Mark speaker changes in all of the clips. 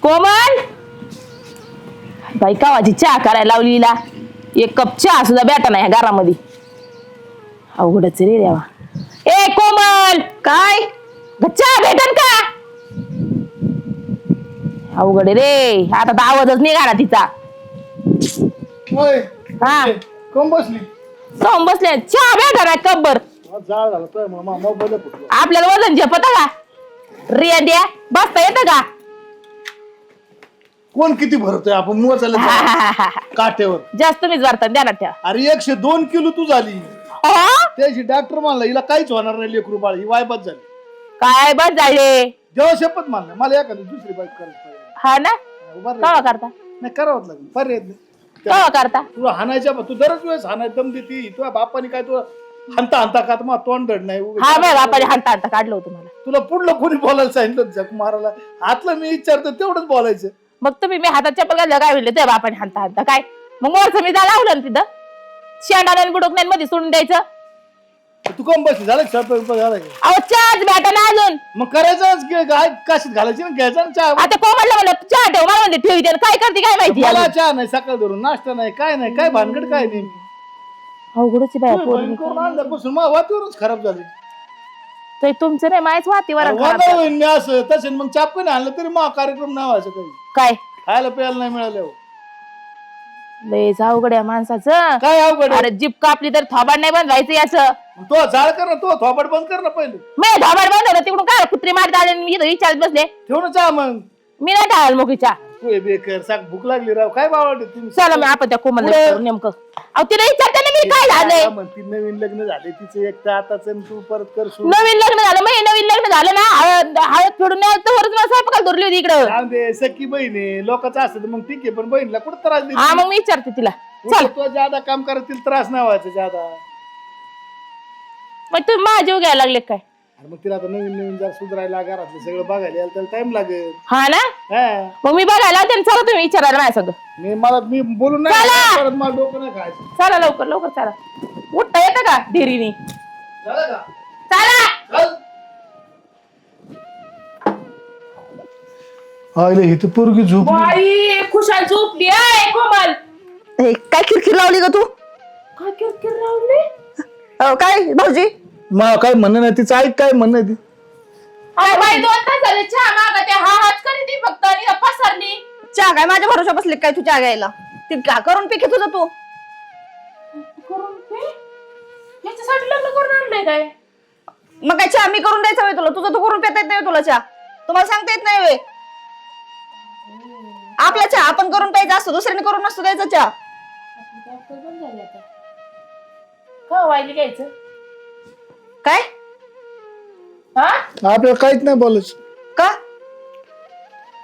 Speaker 1: कोमल बाई कावाची चहा करायला लावलीला एक कप चहा सुद्धा भेटा नाही ह्या घरामध्ये अवघडच रे देवा ए कोमल काय चहा भेटन का अवघड रे आता तर आवाजच निघाला तिचा हा
Speaker 2: कोण बसली
Speaker 1: जाऊन बसले चहा भेटा नाही कपभर
Speaker 2: जाळ झाला तर मोबाईल
Speaker 1: आपल्याला वजन झेपत का रिया द्या बसता येतं का
Speaker 2: कोण किती भरतोय आपण मोजायला काट्यावर
Speaker 1: जास्त तुम्हीच वारता ध्यानात ठेवा
Speaker 2: अरे 102 किलो तू झाली त्याची डॉक्टर म्हणला हिला काहीच होणार नाही लेकरू बाळ ही वायबात झाली
Speaker 1: काय बस झाले
Speaker 2: जेव्हा शपथ मानलं मला एखादी दुसरी बाईक करायची
Speaker 1: हा ना
Speaker 2: उभा
Speaker 1: कवा करता
Speaker 2: नाही करावंच लागेल पर्याय नाही.
Speaker 1: कवा करता
Speaker 2: तुला हाणायच्या तू दरच वेळेस हाणाय दम देती तुझ्या बापाने काय तुला हंता हंता का मग तोंड धड नाही
Speaker 1: हा बघ आपण हाणता हाणता काढलं होतं मला
Speaker 2: तुला पुढलं कोणी बोलायला सांगितलं जग मारायला हातलं मी विचारतो तेवढंच बोलायचं
Speaker 1: मग तुम्ही मी हातात चप्पल घातलं काय म्हणले ते बापाने हाणता हाणता काय मग मोरचं मी जा लावलं ना तिथं शेंडाला बुडकण्यान मध्ये सोडून द्यायचं
Speaker 2: तू कम बसली झालं स्वयंपाक झाला का?
Speaker 1: अहो चहाच भेटा ना अजून
Speaker 2: मग करायचं काय काशीत घालायची ना घ्यायचा ना चहा
Speaker 1: आता कोमलला म्हणलं चहा ठेव मला म्हणते ठेवी त्यानं काय करते काय माहिती
Speaker 2: मला
Speaker 1: अजून.
Speaker 2: चहा नाही सकाळ धरून नाश्ता नाही काय भानगड काय नाही
Speaker 1: अवघडच आहे बाया
Speaker 2: तू
Speaker 1: पोरी.
Speaker 2: बहीण करून आणल्यापासून मग वातावरणच खराब झाले
Speaker 1: ते तुमचं नाही माहीत वातीवर
Speaker 2: वादळ होईन मी असं तसे मग चापकन आणलं तरी मग कार्यक्रम नाही व्हायचं काही
Speaker 1: काय
Speaker 2: खायला प्यायला नाही मिळालं
Speaker 1: लयच अवघड आहे माणसाचं
Speaker 2: काय अवघड
Speaker 1: अरे जीप कापली तर थोबाड नाही बंद व्हायचं याचं
Speaker 2: तो झाड कर ना तो थोपट बंद कर ना पहिले
Speaker 1: मी थोबाड बंद होतं तिकडून काय कुत्री मारत आले मी इथं विचारत बसले
Speaker 2: ठेव ना चहा मग
Speaker 1: मी नाही टाळाल मोकळीच्या
Speaker 2: तू हे बेकर साक भूक लागली राव काय बावडे तुम्ही
Speaker 1: चला मी आपण त्या कोमल
Speaker 2: पुढे.
Speaker 1: नेमकं अहो तिला विचारते ना मी काय झालंय
Speaker 2: म्हणती नवीन लग्न झाले तिचं एक तर आताच आणि तू परत कर
Speaker 1: नवीन लग्न झालं मग नवीन लग्न झालं ना हळद फेडून नाही तर वरच मला स्वयंपाकाला धरली होती इकडं
Speaker 2: जाऊ दे सखी बहीण आहे लोकांचं असतं तर मग ठीक आहे पण बहीणला कुठं त्रास
Speaker 1: हा
Speaker 2: देते
Speaker 1: मग मी विचारते तिला चल
Speaker 2: तो ज्यादा काम करत तिला त्रास नाही व्हायचा ज्यादा
Speaker 1: मग तुम्ही माझ्या जीव घ्यायला लागले काय
Speaker 2: आणि मग तिला आता नवीन जर सुधारायला घरातलं सगळं बघायला यायला त्याला टाइम लागेल
Speaker 1: हा ना
Speaker 2: हा
Speaker 1: मग मी बघायला लावते आणि चला तुम्ही विचारायला माझ्या सगळं
Speaker 2: मी बोलून नाही
Speaker 1: चला.
Speaker 2: परत मला डोकं नाही खायचं
Speaker 1: चला लवकर लवकर चला उठता येतं का डेरीने
Speaker 2: झालं का
Speaker 1: चला
Speaker 2: चल. आईला ही तर पोरगी झोप
Speaker 1: बाई खुशाल झोपली आहे कोमल
Speaker 3: काय किरकिर लावली ग तू
Speaker 1: काय किरकिर लावली
Speaker 3: काय भाऊजी
Speaker 2: मा काय म्हणणं नाही तिचं ऐक काय म्हणणं आहे ती
Speaker 1: अरे बाई 2 तास झाले चहा मागते हा हात करी ती फक्त आणि पसरली
Speaker 3: चहा काय माझ्या भरोशा बसली काय तू चहा घ्यायला ती का करून पिके तुझं तू
Speaker 1: करून पे याच्यासाठी लग्न करून आणलंय काय
Speaker 3: मग काय चहा मी करून द्यायचा होय तुला तुझं तू करून पिता येत नाही तुला चहा तुम्हाला सांगता येत नाही वे आपला चहा आपण करून प्यायचा असतो दुसऱ्याने करून नसतो द्यायचा चहा
Speaker 1: का वाईली घ्यायचं
Speaker 3: काय
Speaker 1: हा
Speaker 2: आपल्याला काहीच नाही बोलायचं
Speaker 3: का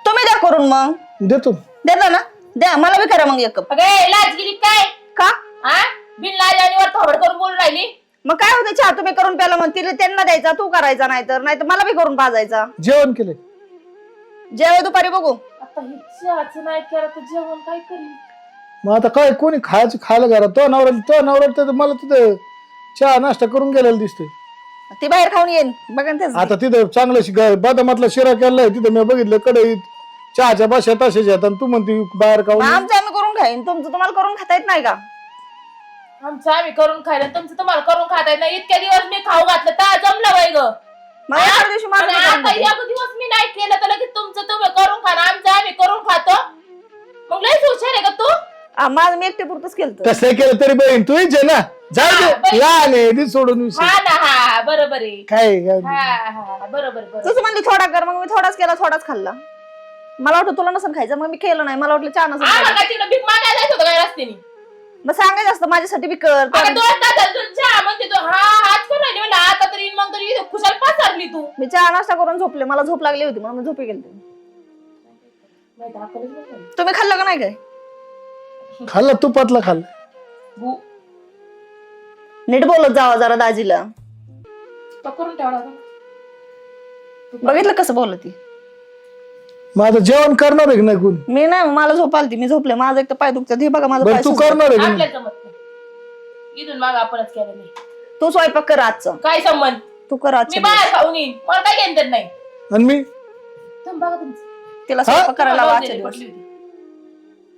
Speaker 3: तुम्ही द्या करून मग
Speaker 2: देतो
Speaker 3: देता ना द्या मला बी करा मग एक कप
Speaker 1: अगे लाज गेली काय
Speaker 3: का
Speaker 1: हा बिन लाज आणि वर थोबड करून बोलून राहिली
Speaker 3: मग काय होते चहा तुम्ही करून प्याला मग तिला त्यांना द्यायचा तू करायचा नाहीतर मला बी करून पाजायचा
Speaker 2: जेवण केलंय
Speaker 3: जेवाय दुपारी बघू
Speaker 1: आता हे चहाचं नाही केलं तर जेवण काय करीन
Speaker 2: मग आता काय कोणी खायला घरात तो नवरा तर मला तिथं चहा नाश्ता करून गेलेला दिसतोय
Speaker 3: ती बाहेर खाऊन येईन बघा ना तेच
Speaker 2: आता तिथं चांगलं बदामातला शिरा केलाय तिथं मी बघितलं कढईत चहाच्या भाषा तशाच आहेत आणि तू म्हणते बाहेर
Speaker 3: मग
Speaker 2: खाऊन
Speaker 3: आमचं आम्ही करून खाईन तुमचं तुम्हाला करून खाता येत नाही का
Speaker 1: आमचं आम्ही करून खायला तुमचं तुम्हाला करून खाता येत नाही इतक्या दिवस मी खाऊ घातलं तर जमलं बाई ग
Speaker 3: मग एखाद्या दिवशी मला
Speaker 1: आणि
Speaker 3: बी करून
Speaker 1: आता
Speaker 3: खाते.
Speaker 1: एक दिवस मी नाही केलं तर लगेच तुमचं तुम्ही करून खा आमचं आम्ही करून खातो मग लयच हुशार आहे का तू
Speaker 3: माझं मी एकटे पुरतच केलं
Speaker 2: तसं केलं तरी बहीण तू इच्छे ना
Speaker 1: बहीण.
Speaker 2: लहान आहे ती सोडून विषय.
Speaker 1: हा ना हा बरोबर आहे
Speaker 2: काय
Speaker 1: हा हा बरोबर बरोबर
Speaker 3: तूच म्हणली थोडा कर मग मी थोडाच केला थोडाच खाल्ला मला वाटतं तुला नसन खायचं मग मी केलं नाही मला वाटलं चहा नसन
Speaker 1: आम्हाला
Speaker 3: खायचं.
Speaker 1: काय तिकडे भीक मागायला जायचं होतं काय रस्त्याने
Speaker 3: मग सांगायचं असतं माझ्यासाठी बी कर
Speaker 1: अगं 2 तास झाले तुला चहा म्हणते तू हा हाच करून राहिली म्हणलं आता तरी मग तरी इथं खुशाल पसरली तू
Speaker 3: मी चहा नाश्ता करून झोपले मला झोप लागली होती म्हणून मी झोपी गेले तुम्ही खाल्लं का नाही काय
Speaker 2: खाल्ला तुपातला खाल्ला
Speaker 3: नीट बोलत जावा जरा दाजीला
Speaker 1: करून ठेवला
Speaker 3: बघितलं कसं बोलत ती
Speaker 2: मग आता जेवण करणार आहे की नाही कोण
Speaker 3: मी नाही मला झोप आलती मी झोपले माझं एक तर पाय दुखतात हे बघा माझं
Speaker 2: बरं
Speaker 3: पाय
Speaker 2: तू
Speaker 3: सुजलं.
Speaker 2: करणार आहे की नाही?
Speaker 1: आपल्याला जमत नाही इथून माग आपणच केलं नाही
Speaker 3: तू स्वयंपाक कर आजचं
Speaker 1: काय संबंध
Speaker 3: तू कर
Speaker 1: मी
Speaker 3: आजचं
Speaker 1: बाहेर खाऊन येईन मला काय घेणं देत नाही
Speaker 2: आणि मी
Speaker 1: तुम्ही बघा तुमचं
Speaker 3: तिला स्वयंपाक करायला लावा आजच्या दिवस.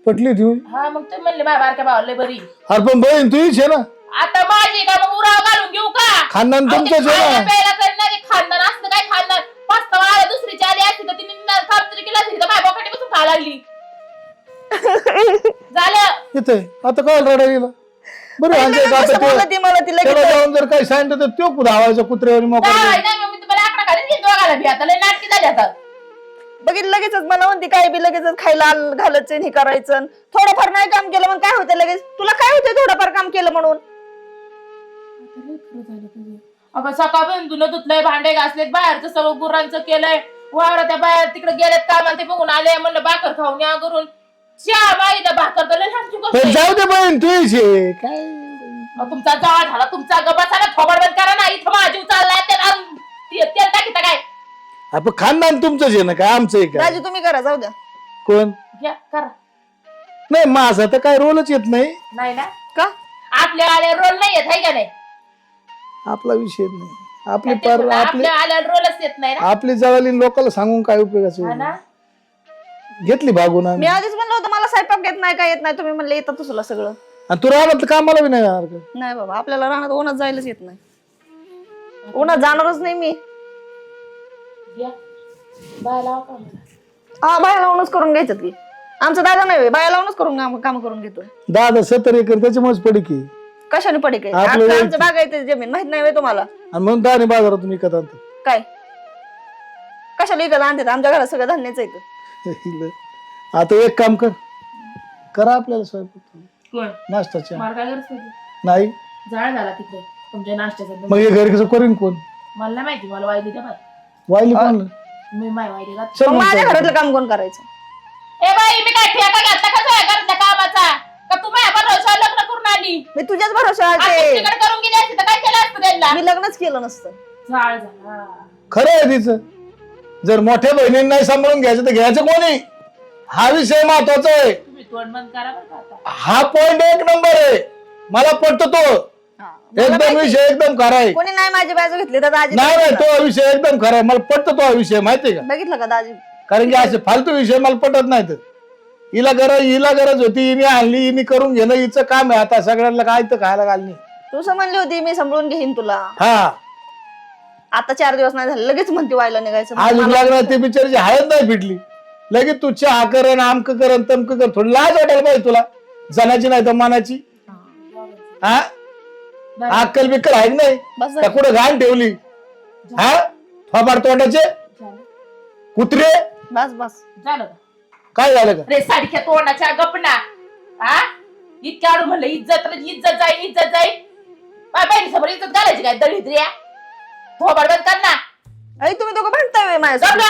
Speaker 2: पटली ती
Speaker 1: हा मग तुम्ही म्हणले माझ्या बारक्या भावाला बरी
Speaker 2: अरे पण बहीण तुझीच आहे ना,
Speaker 1: आता माझी का मग उराव घालून घेऊ का?
Speaker 2: खानदान तुमचंच आहे
Speaker 1: खायला
Speaker 2: ना.
Speaker 1: प्यायला करणारे खानदान असतं काय खानदान? पाच वाळा दुसरीची आली असती तर तिने काम तरी केलं असती तर माझ्या बोकाटी बसून खायला लागली. झालं
Speaker 2: येते आता काय रडायला गेला बरं
Speaker 3: नाही,
Speaker 2: आमच्या
Speaker 3: नाही,
Speaker 2: आता
Speaker 3: कसं बोलला ती मला, ती लगेच-
Speaker 2: त्याला जाऊन जर काही सांगितलं तर तो धावायचा कुत्र्यावर मोकळा
Speaker 1: नाही नाही, मग मी तुम्हाला आकडा काढून घेईन दोघाला बी. आता लय नाटकी झाली आता.
Speaker 3: बघितलं लगेचच मला म्हणते काय बी लगेचच खायला घालायचं हे करायचं. थोडंफार नाही काम केलं मग काय होतं लगेच? तुला काय होतं थोडंफार काम केलं म्हणून?
Speaker 1: अगं सकाळपर्यंत धुणं धुतलंय, भांडे घासलेत, बाहेरचं सगळं गुरांचं केलंय, वावरा त्या बाहेर तिकडे गेलेत कामाला, ते बघून आले म्हणलं भाकर खाऊन या करून चहा माहिती भाकर तर लय छानची गोष्ट
Speaker 2: पण
Speaker 1: आहे.
Speaker 2: जाऊ दे बहीण तुझीच आहे काय
Speaker 1: अहो, तुमचा जाळ झाला, तुमचा गबाचा ना थोबड बंद करा ना. इथं माझी चाललाय तेल टाकीता काय?
Speaker 2: आपण खानदान तुमचंच आहे ना, काय आमचं आहे काय?
Speaker 3: राजू तुम्ही करा, जाऊ द्या.
Speaker 1: घ्या करा.
Speaker 2: नाही माझा तर काय रोलच येत नाही,
Speaker 1: नाही ना
Speaker 3: का
Speaker 1: आपल्या आल्या रोल नाही येत आहे का नाही?
Speaker 2: आपला विषय नाही. आपली पर आपली
Speaker 1: आपल्या आल्या रोलच येत नाही ना.
Speaker 2: आपली जवळील लोकांना सांगून काय
Speaker 1: हा
Speaker 2: उपयोगाचं
Speaker 1: ना.
Speaker 2: घेतली भागून
Speaker 3: मी
Speaker 2: आम्ही.
Speaker 3: आधीच म्हणलं होतं मला स्वयंपाक येत नाही, काय येत नाही. तुम्ही म्हणले येतं तुला सगळं.
Speaker 2: आणि तू राहिला तर कामाला बी नाही जाणार का?
Speaker 3: नाही बाबा, आपल्याला राहणार उन्हात जायलाच येत नाही. उन्हात जाणारच नाही मी.
Speaker 1: घ्या बाय लावा का मला.
Speaker 3: हा, बाया लावूनच करून घ्यायचं की. आमचा दादा नाही बाया लावूनच करून काम करून घेतोय.
Speaker 2: 10-70 एकर त्याच्यामुळेच पडी की
Speaker 3: कशाने पडे काय?
Speaker 2: आपलं
Speaker 3: आमचं बाग आहे ते जमीन माहित नाही होय तुम्हाला?
Speaker 2: आणि म्हणून दाणे बाजारातून विकत आणतो.
Speaker 3: काय कशाला विकत आणतात? आमच्या घरात सगळं धान्यच येतं.
Speaker 2: आता एक काम करा आपल्याला स्वयंपाक
Speaker 1: कोण
Speaker 2: नाश्ताच्या
Speaker 1: मार काय गरज पडली?
Speaker 2: नाही
Speaker 1: जाळ झाला तिकडे तुमच्या नाश्त्याचा.
Speaker 2: मग हे घरी कसं करीन कोण?
Speaker 1: मला नाही माहिती, मला वायली द्या बाय.
Speaker 2: वाहिली कोण?
Speaker 1: मी माय वायली घात.
Speaker 2: चल
Speaker 3: मग
Speaker 2: मग
Speaker 3: माझ्या
Speaker 2: काय.
Speaker 3: घरातलं काम कोण करायचं?
Speaker 1: ए बाई मी काय ठेका घातला का तुझ्या घरातल्या कामाचा? का तू माझ्या भरोशावर लग्न करून आली?
Speaker 3: मी तुझ्याच भरोशावर
Speaker 1: आज
Speaker 3: आहे.
Speaker 1: दुसरीकडे करून गेली असती तर काय केलं असतं त्यांना?
Speaker 3: मी लग्नच केलं नसतं.
Speaker 1: जाळ झाला.
Speaker 2: खरं आहे तिचं. जर मोठ्या बहिणींनी नाही सांभाळून घ्यायचं तर घ्यायचं कोणी? हा विषय महत्वाचा आहे.
Speaker 1: तुम्ही तोंड बंद करा बरं का आता.
Speaker 2: हा पॉइंट 1 नंबर आहे. मला पटतो तो एकदम विषय एकदम खरा आहे.
Speaker 3: कोणी नाही माझी बाजू घेतली तर दाजी
Speaker 2: नाही नाही तो विषय एकदम खरा आहे. मला पटतो तो विषय माहितीये का?
Speaker 3: बघितलं का दाजी?
Speaker 2: कारण की असे फालतू विषय मला पटत नाहीत. हिला गरज होती, हिने आणली, हिने करून घेणं हिचं काम आहे. आता सगळ्यांना काय तर खायला घालणी.
Speaker 3: तू म्हणली होती मी सांभाळून घेईन तुला.
Speaker 2: हा
Speaker 3: आता 4 दिवस नाही झाले लगेच म्हणते व्हायला निघायचं.
Speaker 2: आज लागणार ते बिचाराची हळद नाही फिटली, लगेच तू चहा करण आमक करण तमक कर. थोडी लाज वाटायला पाहिजे तुला, जनाची नाही तर मानाची. हा अक्कल बिक्कल आहे की नाही?
Speaker 3: बस
Speaker 2: त्या कुठं घाण ठेवली? हा थोबाड तोंडाचे कुत्रे.
Speaker 3: बस बस
Speaker 1: झालं का?
Speaker 2: काय झालं का?
Speaker 1: रे साडीच्या तोंडाच्या गपना. हा इतक्या आडू म्हणलं इज्जत इज्जत जाईल. बहिणी समोर इज्जत घालायची काय? दळिद्रिया थोबाड बंद कर ना.
Speaker 3: आई तुम्ही दोघं भांडताय माझ्या
Speaker 1: जमला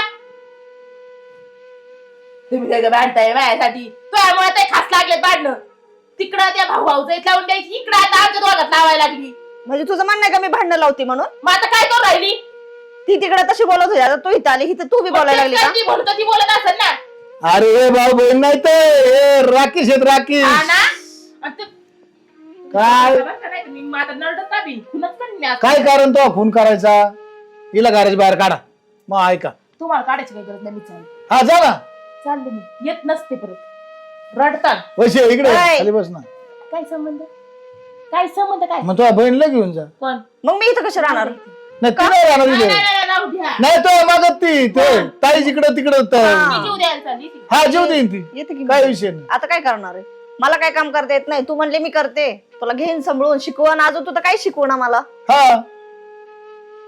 Speaker 1: तुम्ही दोघं भांडताय माझ्यासाठी. तुझ्यामुळे ते खास लागले भांडणं. तिकडं त्या भाऊचं लावून द्यायची, इकडं आता आमच्या दोघात लावायला लागली.
Speaker 3: म्हणजे तुझं म्हणणं आहे का मी भांडणं लावते म्हणून?
Speaker 1: मग आता काय करू राहिली?
Speaker 3: ती तिकडे तशी बोलत होती, आता तू इथं आली इथं तू बी बोलायला लागली का?
Speaker 1: ती बोलतो ती बोलत असेल ना.
Speaker 2: अरे हे भाऊ बहीण नाही तर राखीश आहेत राखीश.
Speaker 1: हा ना. आणि तू-
Speaker 2: काय
Speaker 1: बरं का नाही, मी आता नरडत नाही बी. खुनच करीन मी आता.
Speaker 2: काय कारण तो खून करायचा? हिला घराच्या बाहेर काढा. मग ऐका.
Speaker 1: तुम्हाला काढायची काही गरज नाही. मी चालले
Speaker 2: हा जा ना
Speaker 1: चालले मी. येत नसते परत रडतात.
Speaker 2: वैसे इकडे
Speaker 3: काय?
Speaker 2: खाली बस ना.
Speaker 1: काय संबंध? काय संबंध काय?
Speaker 2: मग तुझ्या बहिणीला घेऊन जा.
Speaker 1: कोण?
Speaker 3: मग मी इथं कशी राहणार?
Speaker 2: नाही ती नाही राहणार
Speaker 1: नाही,
Speaker 2: तिथे.
Speaker 1: नाही, नाही, राहू द्या.
Speaker 2: नाही तो मागत ती ते ताई जिकडं तिकडं
Speaker 1: मी जीव द्यायला चालली ती.
Speaker 2: हा जीव देईन ती.
Speaker 3: येते की
Speaker 2: काय
Speaker 3: मी?
Speaker 2: विषय नाही.
Speaker 3: आता काय करणार आहे? मला काय काम करता येत नाही. तू म्हणले मी करते, तुला घेईन सांभाळून शिकवण. अजून तू तर काय शिकवणार मला?
Speaker 2: हा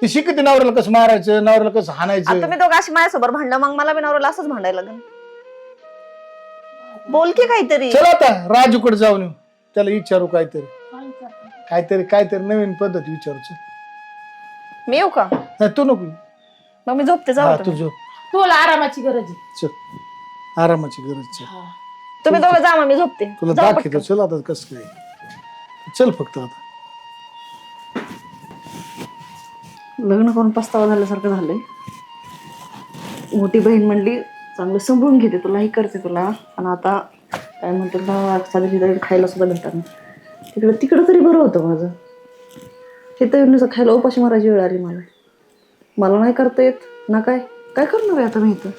Speaker 2: ती शिकते नवऱ्याला कसं मारायचं, नवऱ्याला कसं
Speaker 3: आता
Speaker 2: हाणायचं.
Speaker 3: तुम्ही दोघं अशी माझ्यासोबत भांडलं, मग मला बी नवऱ्याला असंच भांडायला लागेल. बोल की काहीतरी.
Speaker 2: चल आता राजूकडे जाऊन येऊ, त्याला विचारू काहीतरी
Speaker 1: काय करता?
Speaker 2: काहीतरी नवीन पद्धत विचारू. चल.
Speaker 3: मी येऊ का?
Speaker 2: नाही तू नको.
Speaker 3: मग मी झोपते,
Speaker 2: हा
Speaker 3: जाऊ
Speaker 2: तू
Speaker 3: तुम्ही.
Speaker 2: झोप.
Speaker 1: तुला आरामाची गरज आहे.
Speaker 2: चल आरामाची गरज. चल
Speaker 3: तुम्ही दोघं जा, मग मी झोपते.
Speaker 2: तुला
Speaker 3: जाऊ
Speaker 2: दाखवतो. चल आता कसं काय. चल फक्त आता.
Speaker 3: लग्न करून पस्तावा झाल्यासारखं झालंय. मोठी बहीण म्हणली चांगलं सांभाळून घेते तुला, ही करते तुला, आणि आता काय म्हणतात ना साधी खायला सुद्धा भेटणार नाही. तिकडं तरी बरं होतं माझं. हे तर खायला उपाशी मारायची वेळ आली मला. मला नाही करता येत ना. काय करणार आहे आता मी इथं?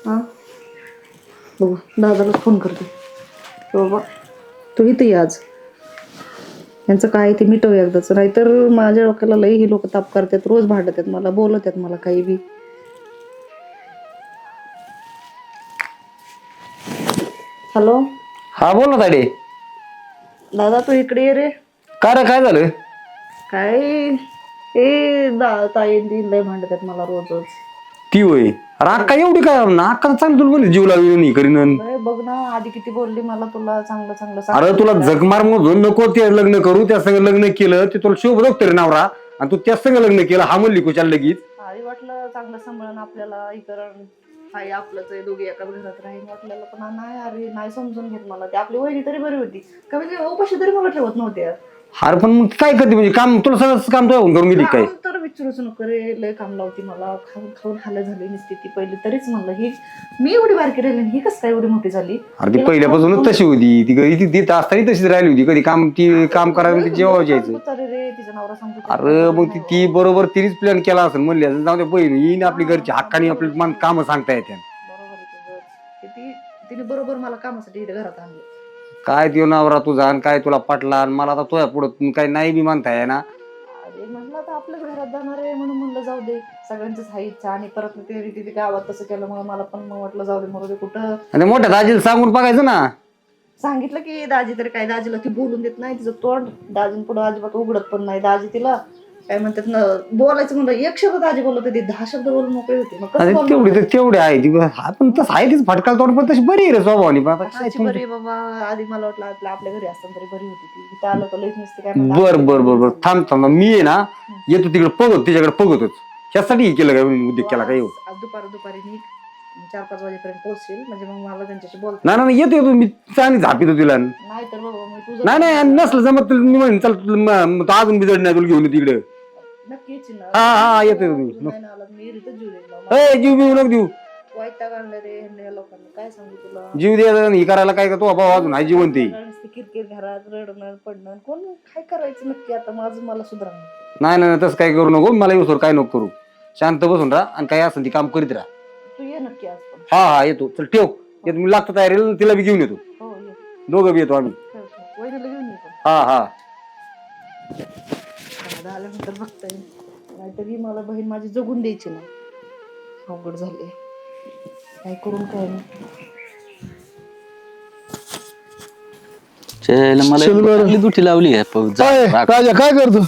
Speaker 3: हा बघू दादाला फोन करते बाबा तू इथे ये आज यांचं काय ते मिटव एकदाच नाहीतर माझ्या डोक्याला लई ही लोक ताप करतात रोज भांडतात मला बोलतात मला काही बी हॅलो
Speaker 4: हा बोल ना ताडे.
Speaker 3: दादा तू इकडे ये रे
Speaker 4: काय रे काय झालं?
Speaker 3: काय ताई ती लय भांडतात मला रोज रोज
Speaker 4: ती होय. अरे अक्का एवढी काय अक्का चांगली तुला म्हणली जीव लावली करीन.
Speaker 3: अरे बघ ना आधी किती बोलली मला तुला चांगलं चांगलं
Speaker 4: अरे तुला जगमार म्हणून नको ते लग्न करू त्या संग लग्न केलं ते तुला शोभ बघतो रे नवरा आणि तू त्या संग लग्न केलं हा म्हणली कुशाल लगीच.
Speaker 3: आधी वाटलं चांगलं सांभाळून आपल्याला इकरण हाय आपलंच आहे दोघे एकाच घरात राहील वाटलेलं पण नाही अरे नाही समजून घेत मला ते आपली वहिनी तरी बरी होती कमी उपाशी तरी मला ठेवत नव्हते यार.
Speaker 4: अरे पण मग काय करते म्हणजे काम तुला सगळं काम तुला करून गेली काय?
Speaker 3: काम तर विचारूच नको रे लय काम लावती मला खाऊन खाऊन हाल झाली नसती ती पहिली तरीच म्हणलं ही मी एवढी बारकी राहिली ही कसं काय एवढी मोठी झाली.
Speaker 4: अरे ती पहिल्यापासूनच तशी होती ती घरी ती असताना तशीच राहिली होती कधी काम करायला जेव्हा जायचं.
Speaker 3: रे तिचा नवरा सांगतो
Speaker 4: अरे मग ती बरोबर तिनेच प्लॅन केला असेल म्हणली असेल जाऊ दे बहीण येईन आपली घरची हक्काने आपल्याला काम सांगता येते.
Speaker 3: बरोबर आहे तुझं तिने बरोबर मला कामासाठी इथे घरात आणलं.
Speaker 4: काय त्यो नवरा तुझा आणि काय तुला पटला आणि मला आता तुझ्या पुढं काय नाही बी म्हणताय ना.
Speaker 3: अरे म्हटलं आता आपल्याच घरात जाणार आहे म्हणून म्हणलं जाऊ दे सगळ्यांचंच आहे इच्छा आणि परत ते तिथे गावात तसं केलं मग मला पण मग वाटलं जाऊ दे मरू दे कुठं.
Speaker 4: आणि मोठ्या दाजीला सांगून बघायचं ना.
Speaker 3: सांगितलं की दाजी तरी काय दाजीला ती बोलून देत नाही तिचं तोंड दाजीन पुढं अजिबात उघडत पण नाही दाजी तिला काय म्हणतात ना बोलायचं म्हणलं एक शब्द दाजी बोलत होती 10 शब्द बोलून मोकळे होते मग कसं बोलणार?
Speaker 4: तेवढे आहे ती पण तसं आहे तीच फटकाल तोंड पण तशी बरी आहे रे स्वभावानी पण आता काय
Speaker 3: दाजी बरी बाबा आधी मला वाटलं आपल्या घरी असताना तरी बरी होती ती इथं आलं तर लईच नसते काय म्हणतात.
Speaker 4: बर थांब मी आहे ना येतो तिकडे बघतो तिच्याकडे बघतोच ह्यासाठी केलं काय उद्योग केला काय
Speaker 3: आज दुपारी निघ 4-5 वाजेपर्यंत पोहोचशील म्हणजे मग मला त्यांच्याशी बोलतो.
Speaker 4: नाही येतो मी चांगली झापितो तिला.
Speaker 3: नाही तर बाबा मी तुझं
Speaker 4: नाही नसलं जमत तुला मी म्हणेन चल तुला अजून बिजड नाही तुला घेऊन तिकडे.
Speaker 3: नक्की येशील ना.
Speaker 4: हा येतो मी
Speaker 3: नाही ना आला मी इथं जीव देईल
Speaker 4: जीव बिव नको देऊ
Speaker 3: वैताग आणलं रे ह्यांनी या लोकांना काय सांगू तुला.
Speaker 4: जीव द्यायला हे करायला काय का तो भाऊ अजून आहे जिवंत आहे.
Speaker 3: किरकिर घरात रडणं पडणं कोण काय करायचं नक्की आता माझं मला सुधारणं.
Speaker 4: नाही तसं काय करू नको मला येऊ काय नको करू शांत बसून राहा आणि काय असेल ती काम करीत राहा.
Speaker 3: तू ये नक्की आज पण.
Speaker 4: हा येतो चल ठेव येतो मी लागतं तयारीला तिला बी घेऊन येतो
Speaker 3: हो ये
Speaker 4: दोघं बी येतो आम्ही.
Speaker 3: वहिनीला घेऊन ये पण.
Speaker 4: हा
Speaker 3: दादा आल्यानंतर बघता येईल नाहीतरी मला बहीण माझी जगून द्यायची ना अवघड झाले काय करून काय
Speaker 5: मला दुठी लावली
Speaker 2: राजा काय करतो?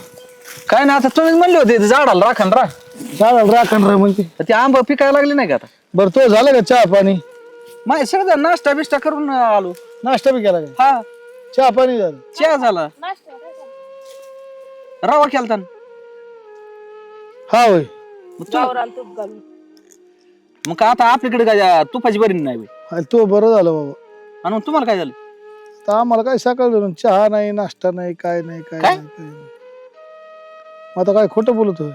Speaker 5: काय ना आता तुम्हीच म्हणले होते झाडाला राखण
Speaker 2: राखण राह म्हणते.
Speaker 5: ते आंबा पिकायला लागले नाही का आता
Speaker 2: बरं तो झालं का चहा पाणी?
Speaker 5: माझ्या सगळं नाश्ता बिष्टा करून आलो.
Speaker 2: नाश्ता बी केला का?
Speaker 5: हा
Speaker 2: चहा पाणी झालं?
Speaker 5: चहा झाला रवा केलता
Speaker 2: हा होय.
Speaker 5: मग आता आपल्याकडे काय तुपाची बरी नाही बे.
Speaker 2: आणि तो बरं झालं बाबा.
Speaker 5: आणि मग तुम्हाला काय झालं?
Speaker 2: तर आम्हाला काय सकाळ धरून चहा नाही नाश्ता नाही काय नाही काय
Speaker 5: काय?
Speaker 2: नाही काय नाही. मग आता काय खोटं बोलत होय?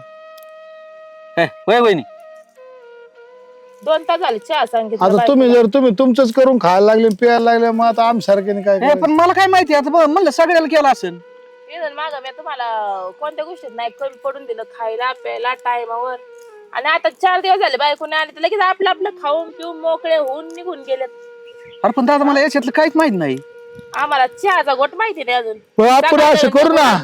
Speaker 5: होय बहिणी
Speaker 1: 2 तास झाले चहा सांगितलं
Speaker 2: आता तुम्ही तुमचंच करून खायला लागले प्यायला लागले मग आता आम सारख्याने काय करायचं?
Speaker 5: पण मला काय माहिती आता म्हणलं सगळ्याला केलं असेल.
Speaker 1: माग मी तुम्हाला कोणत्या गोष्टीत नाही कमी पडून दिलं खायला प्यायला टायमावर आणि आता 4 दिवस झाले बायकोने आले तर लगेच आपलं खाऊन पिऊन मोकळे होऊन निघून गेलेत.
Speaker 5: अरे पण दादा मला याच्यातलं काहीच माहित नाही.
Speaker 1: आम्हाला चहाचा गोट माहिती नाही अजून.
Speaker 2: पण आपण असं करू ना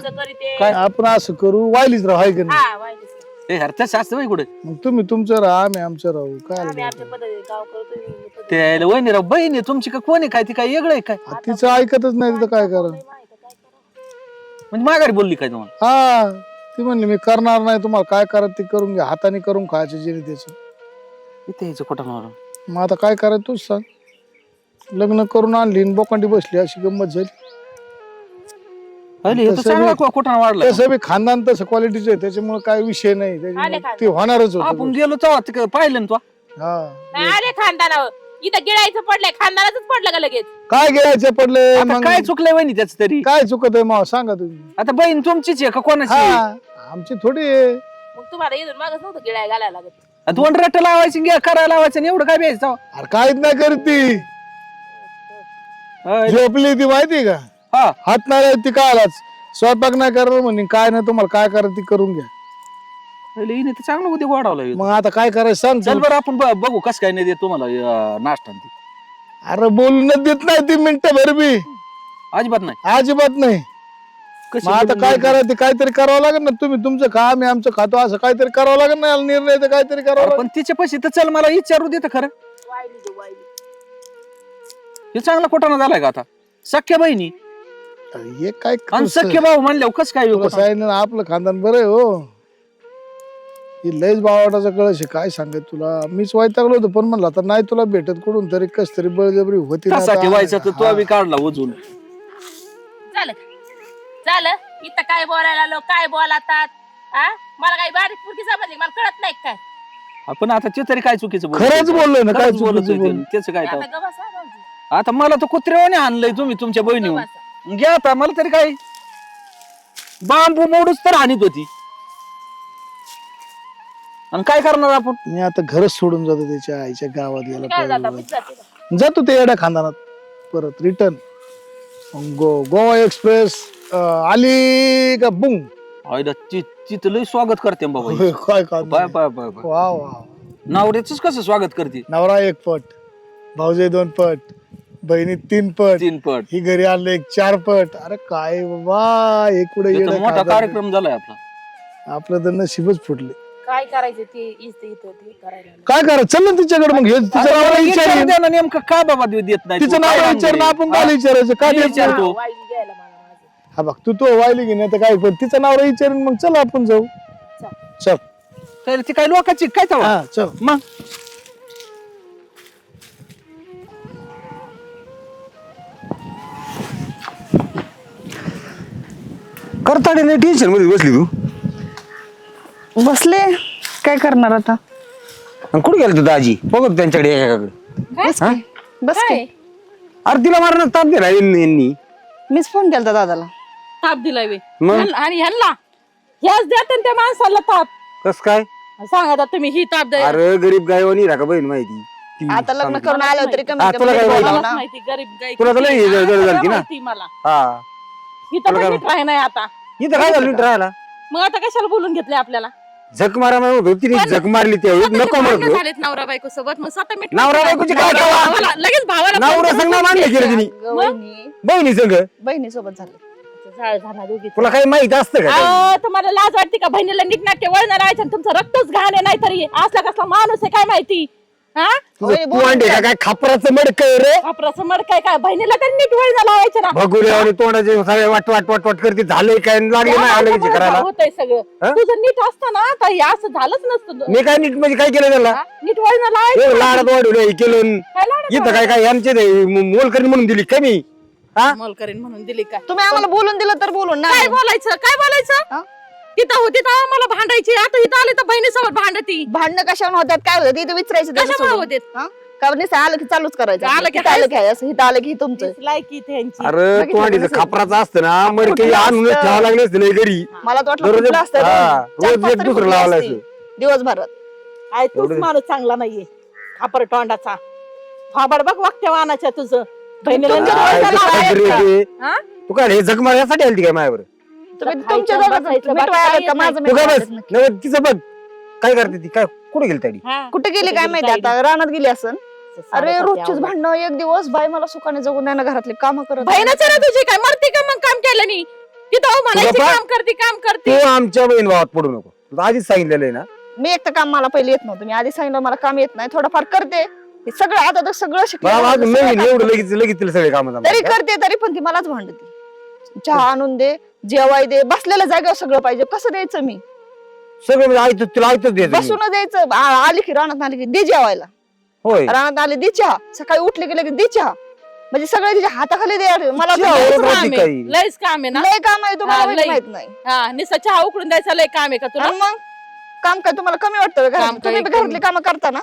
Speaker 1: काय
Speaker 2: आपण असं करू वाईलीच राहू हाय की नाही?
Speaker 1: हा वाईटच नाही.
Speaker 5: हरच्या शास्त्र कुठे
Speaker 2: मग तुम्ही तुमचं राहा आम्ही आमचं राहू काय
Speaker 1: आम्ही आमच्या पद्धतीने गाव करतो तुम्ही पद्धतीने.
Speaker 5: ते वहिनी राव बहिणी तुमची का कोणी काय ती काय वेगळं आहे काय
Speaker 2: तिचं ऐकतच नाही तिथं काय करा.
Speaker 1: माहिती काय करावं.
Speaker 5: म्हणजे माघारी बोलली काय तुम्हाला?
Speaker 2: हा ती म्हणली मी करणार नाही तुम्हाला काय करा ते करून घ्या हाताने करून खायचं जेणे त्याचं.
Speaker 5: इथे यायचं कुठं
Speaker 2: मग आता काय करायचं तूच सांग. लग्न करून आणली आणि बोकांडी बसली अशी गंमत झाली.
Speaker 5: कुठं वाढलं
Speaker 2: तसं बी खानदान तसं क्वालिटीचं आहे त्याच्यामुळे काय विषय नाही त्याच्यामुळे ते होणारच होत.
Speaker 5: आपण गेलो तेव्हा पाहिलं ना तू
Speaker 2: हा
Speaker 1: नाही अरे खानदानावर इथं गिळायचं पडलंय खानदानाच पडलं का लगेच.
Speaker 2: काय घ्यायचं पडले
Speaker 5: आता
Speaker 2: मग
Speaker 5: काय चुकलंय वहिनी त्याच तरी
Speaker 2: काय चुकत आहे माव सांगा तुम्ही.
Speaker 5: आता बहीण तुमचीच आहे का कोणाची
Speaker 2: हा आमची थोडी आहे.
Speaker 1: मग तुम्हाला इथून मागच नव्हतं गिळाय घालायला लागत.
Speaker 5: दोन रट्ट लावायची करायला लावायचं आणि एवढं काय द्यायचं
Speaker 2: अरे काहीच नाही करत ती झोपली ती माहिती का?
Speaker 5: हा
Speaker 2: हात नाही ती काय आलाच स्वयंपाक नाही करणार म्हणे काय नाही तुम्हाला काय करा ती करून घ्या.
Speaker 5: हिने तर चांगलं उद्या वाढवलं
Speaker 2: मग आता काय करायचं सांग
Speaker 5: चल
Speaker 2: तू.
Speaker 5: बरं आपण बघू कस काय नाही देत तुम्हाला नाश्ता आणि ते.
Speaker 2: अरे बोलून देत नाही ती मिनिटं भर बी
Speaker 5: अजिबात नाही
Speaker 2: अजिबात नाही.
Speaker 5: कशी
Speaker 2: मग आता
Speaker 5: बोलून
Speaker 2: काय
Speaker 5: देत
Speaker 2: करायचं ते काहीतरी करावं लागेल ना. तुम्ही तुमचं खा आम्ही आमचं खातो असं काहीतरी करावं लागेल ना. निर्णय तर काहीतरी करावं
Speaker 5: नाही.
Speaker 2: लागेल.
Speaker 5: पण तिच्या पैसे तर चल मला विचारू देत खरं हे चांगला कोटाना झालाय का आता सख्या बहिणी
Speaker 2: अरे हे काय
Speaker 5: आणि सख्य भाऊ म्हणल्यावर कस काय
Speaker 2: तुला सांगितलं ना, आपलं खानदान बरं आहे हो. ही लयच बावटाचा कळश आहे, काय सांगत तुला. मीच वैतागलो होतो पण म्हणलं आता नाही तुला भेटत कुठून तरी कस तरी बळजबरी होती ना
Speaker 5: कसा
Speaker 2: आता.
Speaker 5: ठेवायचा तर तो
Speaker 2: हा.
Speaker 5: आम्ही काढला उजून
Speaker 1: झालं झालं इथं काय बोलायला आलो काय बोलातात हा मला काही बारीक पुरकी समजली मला कळत नाही काय
Speaker 5: आपण आता ते तरी काय चुकीचं बोलतोय?
Speaker 2: खरंच बोललोय ना, काय
Speaker 5: खरंच बोलतोय
Speaker 2: चुकीचं
Speaker 5: ते.
Speaker 2: बोललो?
Speaker 5: त्याचं काय तर.
Speaker 1: आता गबसा भाऊजी
Speaker 5: आता मला तर कुत्र्याने आणलंय तुम्ही तुमच्या बहिणीहून
Speaker 1: गबसा.
Speaker 5: घ्या आता मला तरी काय बांबू मोडूच तर हानीत होती आणि काय करणार आपण
Speaker 2: मी आता घरच सोडून जातो त्याच्या आईच्या गावात गेला
Speaker 1: काय जाता
Speaker 2: पाहिजे.
Speaker 1: मीच जाते का?
Speaker 2: जातो ते येड्या खानदानात परत रिटर्न गोवा एक्सप्रेस आली का बुंग.
Speaker 5: आयला तिथं लय स्वागत करते बाबा ही.
Speaker 2: काय
Speaker 5: बाय
Speaker 2: काय
Speaker 5: बाय बाय बाय
Speaker 2: वा वा.
Speaker 5: नवऱ्याच कसं स्वागत करते
Speaker 2: नवरा 1 पट, भाऊजे 2 पट, बहिणी 3 पट,
Speaker 5: 3 पट
Speaker 2: ही घरी आणलं 1 4 पट. अरे काय बाबा हे कुठे
Speaker 5: हे तर
Speaker 2: येडं
Speaker 5: मोठा
Speaker 2: खानदान.
Speaker 5: कार्यक्रम झालाय आपला
Speaker 2: आपलं तर नशीबच फुटले.
Speaker 1: काय करायचं ते इथं ते करायला आलो.
Speaker 2: काय करा चल ना तिच्याकडे मग हे तिचं
Speaker 5: आता
Speaker 2: नाव
Speaker 5: मला
Speaker 2: विचार
Speaker 5: विचारू द्या ना नेमकं का बाबा देत नाही
Speaker 2: तिचं
Speaker 5: तू? काय
Speaker 2: नाव
Speaker 5: भानगड
Speaker 2: विचार ना
Speaker 5: आहे?
Speaker 2: आपण काय विचारायचं काय
Speaker 5: मी
Speaker 2: देत नाही.
Speaker 5: विचारतो.
Speaker 1: वाईली घ्यायला मला माझं
Speaker 2: हा बघ तू वाहिली की नाही तर काय पण तिचं नाव विचारून मग चल आपण जाऊ. चल
Speaker 5: तर ती काय लोकांची काय तवा
Speaker 2: हा चल.
Speaker 5: मग
Speaker 4: करताडे नाही टेन्शन मध्ये बसली तू.
Speaker 3: बसले काय करणार आता.
Speaker 4: आणि कुठे गेला तू दाजी बघत त्यांच्याकडे एकाकडे
Speaker 3: बस की. बस की.
Speaker 1: काय
Speaker 4: अरे तिला मारणार ताप दिला यांनी.
Speaker 3: मीच फोन केलता दादाला.
Speaker 1: ताप दिलाय बे.
Speaker 4: मग?
Speaker 1: आणि ह्यांना ह्याच द्या त्या माणसाला ताप
Speaker 4: कस काय
Speaker 1: सांगा आता तुम्ही ही ताप द्या
Speaker 4: अरे गरीब गायवानी राखा बहीण माहिती ती
Speaker 3: आता लग्न
Speaker 4: सांगते.
Speaker 3: करून आलं तरी
Speaker 4: हा, तुला काय माहिती?
Speaker 3: कमी
Speaker 1: मलाच माहिती गरीब गाय
Speaker 4: तुला तर लई
Speaker 1: किती.
Speaker 4: गरज झाली की ना?
Speaker 1: माहिती मला
Speaker 4: हा
Speaker 1: इथं
Speaker 4: तुला
Speaker 1: पण
Speaker 4: काय-
Speaker 1: नीट राही नाही आता
Speaker 4: इथं काय झालं राहायला
Speaker 1: मग आता कशाला बोलून घेतले आपल्याला
Speaker 4: झक मारा म्हणत होती तिने झक मारली त्यावेळी नको म्हणत
Speaker 1: भांडणं
Speaker 4: होतो.
Speaker 1: झालेत नवरा बायको सोबत मग स्वतः मीठ
Speaker 4: नवरा बायकोची काय
Speaker 1: भावाला- लगेच भावाला
Speaker 4: नवरा
Speaker 1: फोन
Speaker 4: संग
Speaker 1: करून
Speaker 4: मान्य केलं तिने बहिणी संग
Speaker 3: बहिणी सोबत झालं.
Speaker 1: झाळ झाला दोघी
Speaker 4: तुला काही माहित असतं का काही?
Speaker 1: तुम्हाला लाज वाटते का बहिणीला नीटनाट्य वळण राहायचं आणि तुमचं रक्तच घाणे नाही तरी असला कसला माणूस आहे काय माहिती हा
Speaker 3: होय,
Speaker 4: तू अंडे का काय खापराचं मडक रे
Speaker 1: आपलं मड काय काय बहिणीला तरी नीट वळण लावायचं ना
Speaker 4: भगुल्यावर तोंडाचे सगळे वाट वाट वाट वाट करते झाले काय लागले नाही आलं की करायला
Speaker 1: होतंय सगळं
Speaker 4: हा?
Speaker 1: तुझं नीट असतं ना तर हे असं झालंच नसतं
Speaker 4: मी काय नीट म्हणजे काय केलं त्याला
Speaker 1: हा? नीट वळण लावायचं
Speaker 4: लाडात वाढवलं हे केलं
Speaker 1: काय लाडात
Speaker 4: इथं काय काय आमचे मोलकरी म्हणून दिली कमी हा
Speaker 1: मोल करीन म्हणून दिली काय
Speaker 3: तुम्ही आम्हाला बोलून दिलं तर बोलून ना
Speaker 1: काय बोलायचं काय बोलायचं
Speaker 3: हा?
Speaker 1: तिथं होती तर आम्हाला भांडायची आता इथं आले तर बहिणीसोबत भांडती
Speaker 3: भांडणं कशावर होतात काय होतं इथं विचारायचं
Speaker 1: कशामुळे
Speaker 3: त्याच्यासोबत.
Speaker 1: होते
Speaker 3: हा? का नाही आलं की चालूच करायचं
Speaker 1: आलं की
Speaker 3: इथं आलं की आहे, असं इथं आलं की हे तुमचं
Speaker 1: लायकी त्यांची
Speaker 4: अरे
Speaker 3: बघितलं
Speaker 4: तोंडीचं
Speaker 3: नसेल.
Speaker 4: खापराचं असतं ना मडके
Speaker 3: कुठलं
Speaker 4: आणून
Speaker 3: असतं?
Speaker 4: ठेवावं लागले असते लय घरी
Speaker 3: मला तर वाटलं
Speaker 4: दररोज
Speaker 3: कुठलं असतं
Speaker 4: हा,
Speaker 3: चार
Speaker 4: रोज
Speaker 3: पाच
Speaker 4: एक
Speaker 3: तरी
Speaker 4: दुसरं
Speaker 3: कुठली
Speaker 4: लावायला
Speaker 3: असती. दिवसभरात
Speaker 1: आय तूच
Speaker 4: एवढं-
Speaker 1: माणूस चांगला नाहीये खापर तोंडाचा फाबड बघ वागत्या वाहनाच्या तुझं बहिणीला
Speaker 3: तुमच्या
Speaker 1: नीट
Speaker 3: दोघांचं
Speaker 1: वळण
Speaker 3: नाव आहे
Speaker 1: लावायचं.
Speaker 3: का?
Speaker 1: हा?
Speaker 4: तू काय हे जग मारण्यासाठी आली काय माझ्यावर
Speaker 3: तुम्ही
Speaker 1: खायचं,
Speaker 3: तुमच्या दोघांचं
Speaker 1: बसायचं,
Speaker 3: मिटवायला
Speaker 1: बाकी
Speaker 3: आलं
Speaker 1: काही
Speaker 3: का
Speaker 1: नाही.
Speaker 3: माझं
Speaker 4: तू काय बस
Speaker 3: मिटवायचं नाही.
Speaker 4: नवं तिचं बघ काय करते ती काय कुठे गेली तडी
Speaker 1: हा.
Speaker 3: कुठे गेली काय माहिती आता रानात गेली असन अरे रोजचीच भांडणं एक दिवस बाई मला सुखाने जगून नाही ना घरातले काम करत
Speaker 1: बहिणच ना तुझी काय मरती का मग काम केलं नी तिथं हो म्हणायची
Speaker 4: तुझं
Speaker 1: काम करते काम करते
Speaker 4: तू आमच्या बहीण भावात पडू नको तुला आधीच सांगितलेलं आहे ना
Speaker 3: मी एक तर काम मला पहिले येत नव्हतं मी आधी सांगितलं मला काम येत नाही थोडंफार करते हे सगळं आता तर सगळं
Speaker 4: मला माझं
Speaker 3: शिकले
Speaker 4: नवीन एवढं लगेच लगेच तिला सगळे काम
Speaker 3: तरी करते तरी पण ती मलाच भांडते चहा आणून दे जेवाय दे बसलेल्या जागेवर सगळं पाहिजे कसं द्यायचं मी
Speaker 4: सगळं म्हणजे ऐकतो तुला ऐकतोच द्यायचं मी.
Speaker 3: बसून द्यायचं आली की रानात आली की दे जेवायला
Speaker 4: होय
Speaker 3: रानात आली दे चहा सकाळी उठले की लगेच दे चहा म्हणजे सगळे तिच्या हाताखाली दे मला
Speaker 4: चहा
Speaker 3: लयच
Speaker 4: ओरडते
Speaker 3: काम आहे.
Speaker 4: काही.
Speaker 1: लयच काम आहे ना
Speaker 3: लय काम आहे तुम्हाला
Speaker 1: हा,
Speaker 3: माहिती
Speaker 1: लय.
Speaker 3: माहित नाही
Speaker 1: हा निसा चहा उकडून द्यायचा लय काम आहे का तुला
Speaker 3: आणि मग काम काय तुम्हाला कमी वाटतं का घरात?
Speaker 1: काम
Speaker 3: तुम्ही
Speaker 1: काय
Speaker 3: बी घरातली कामं करता ना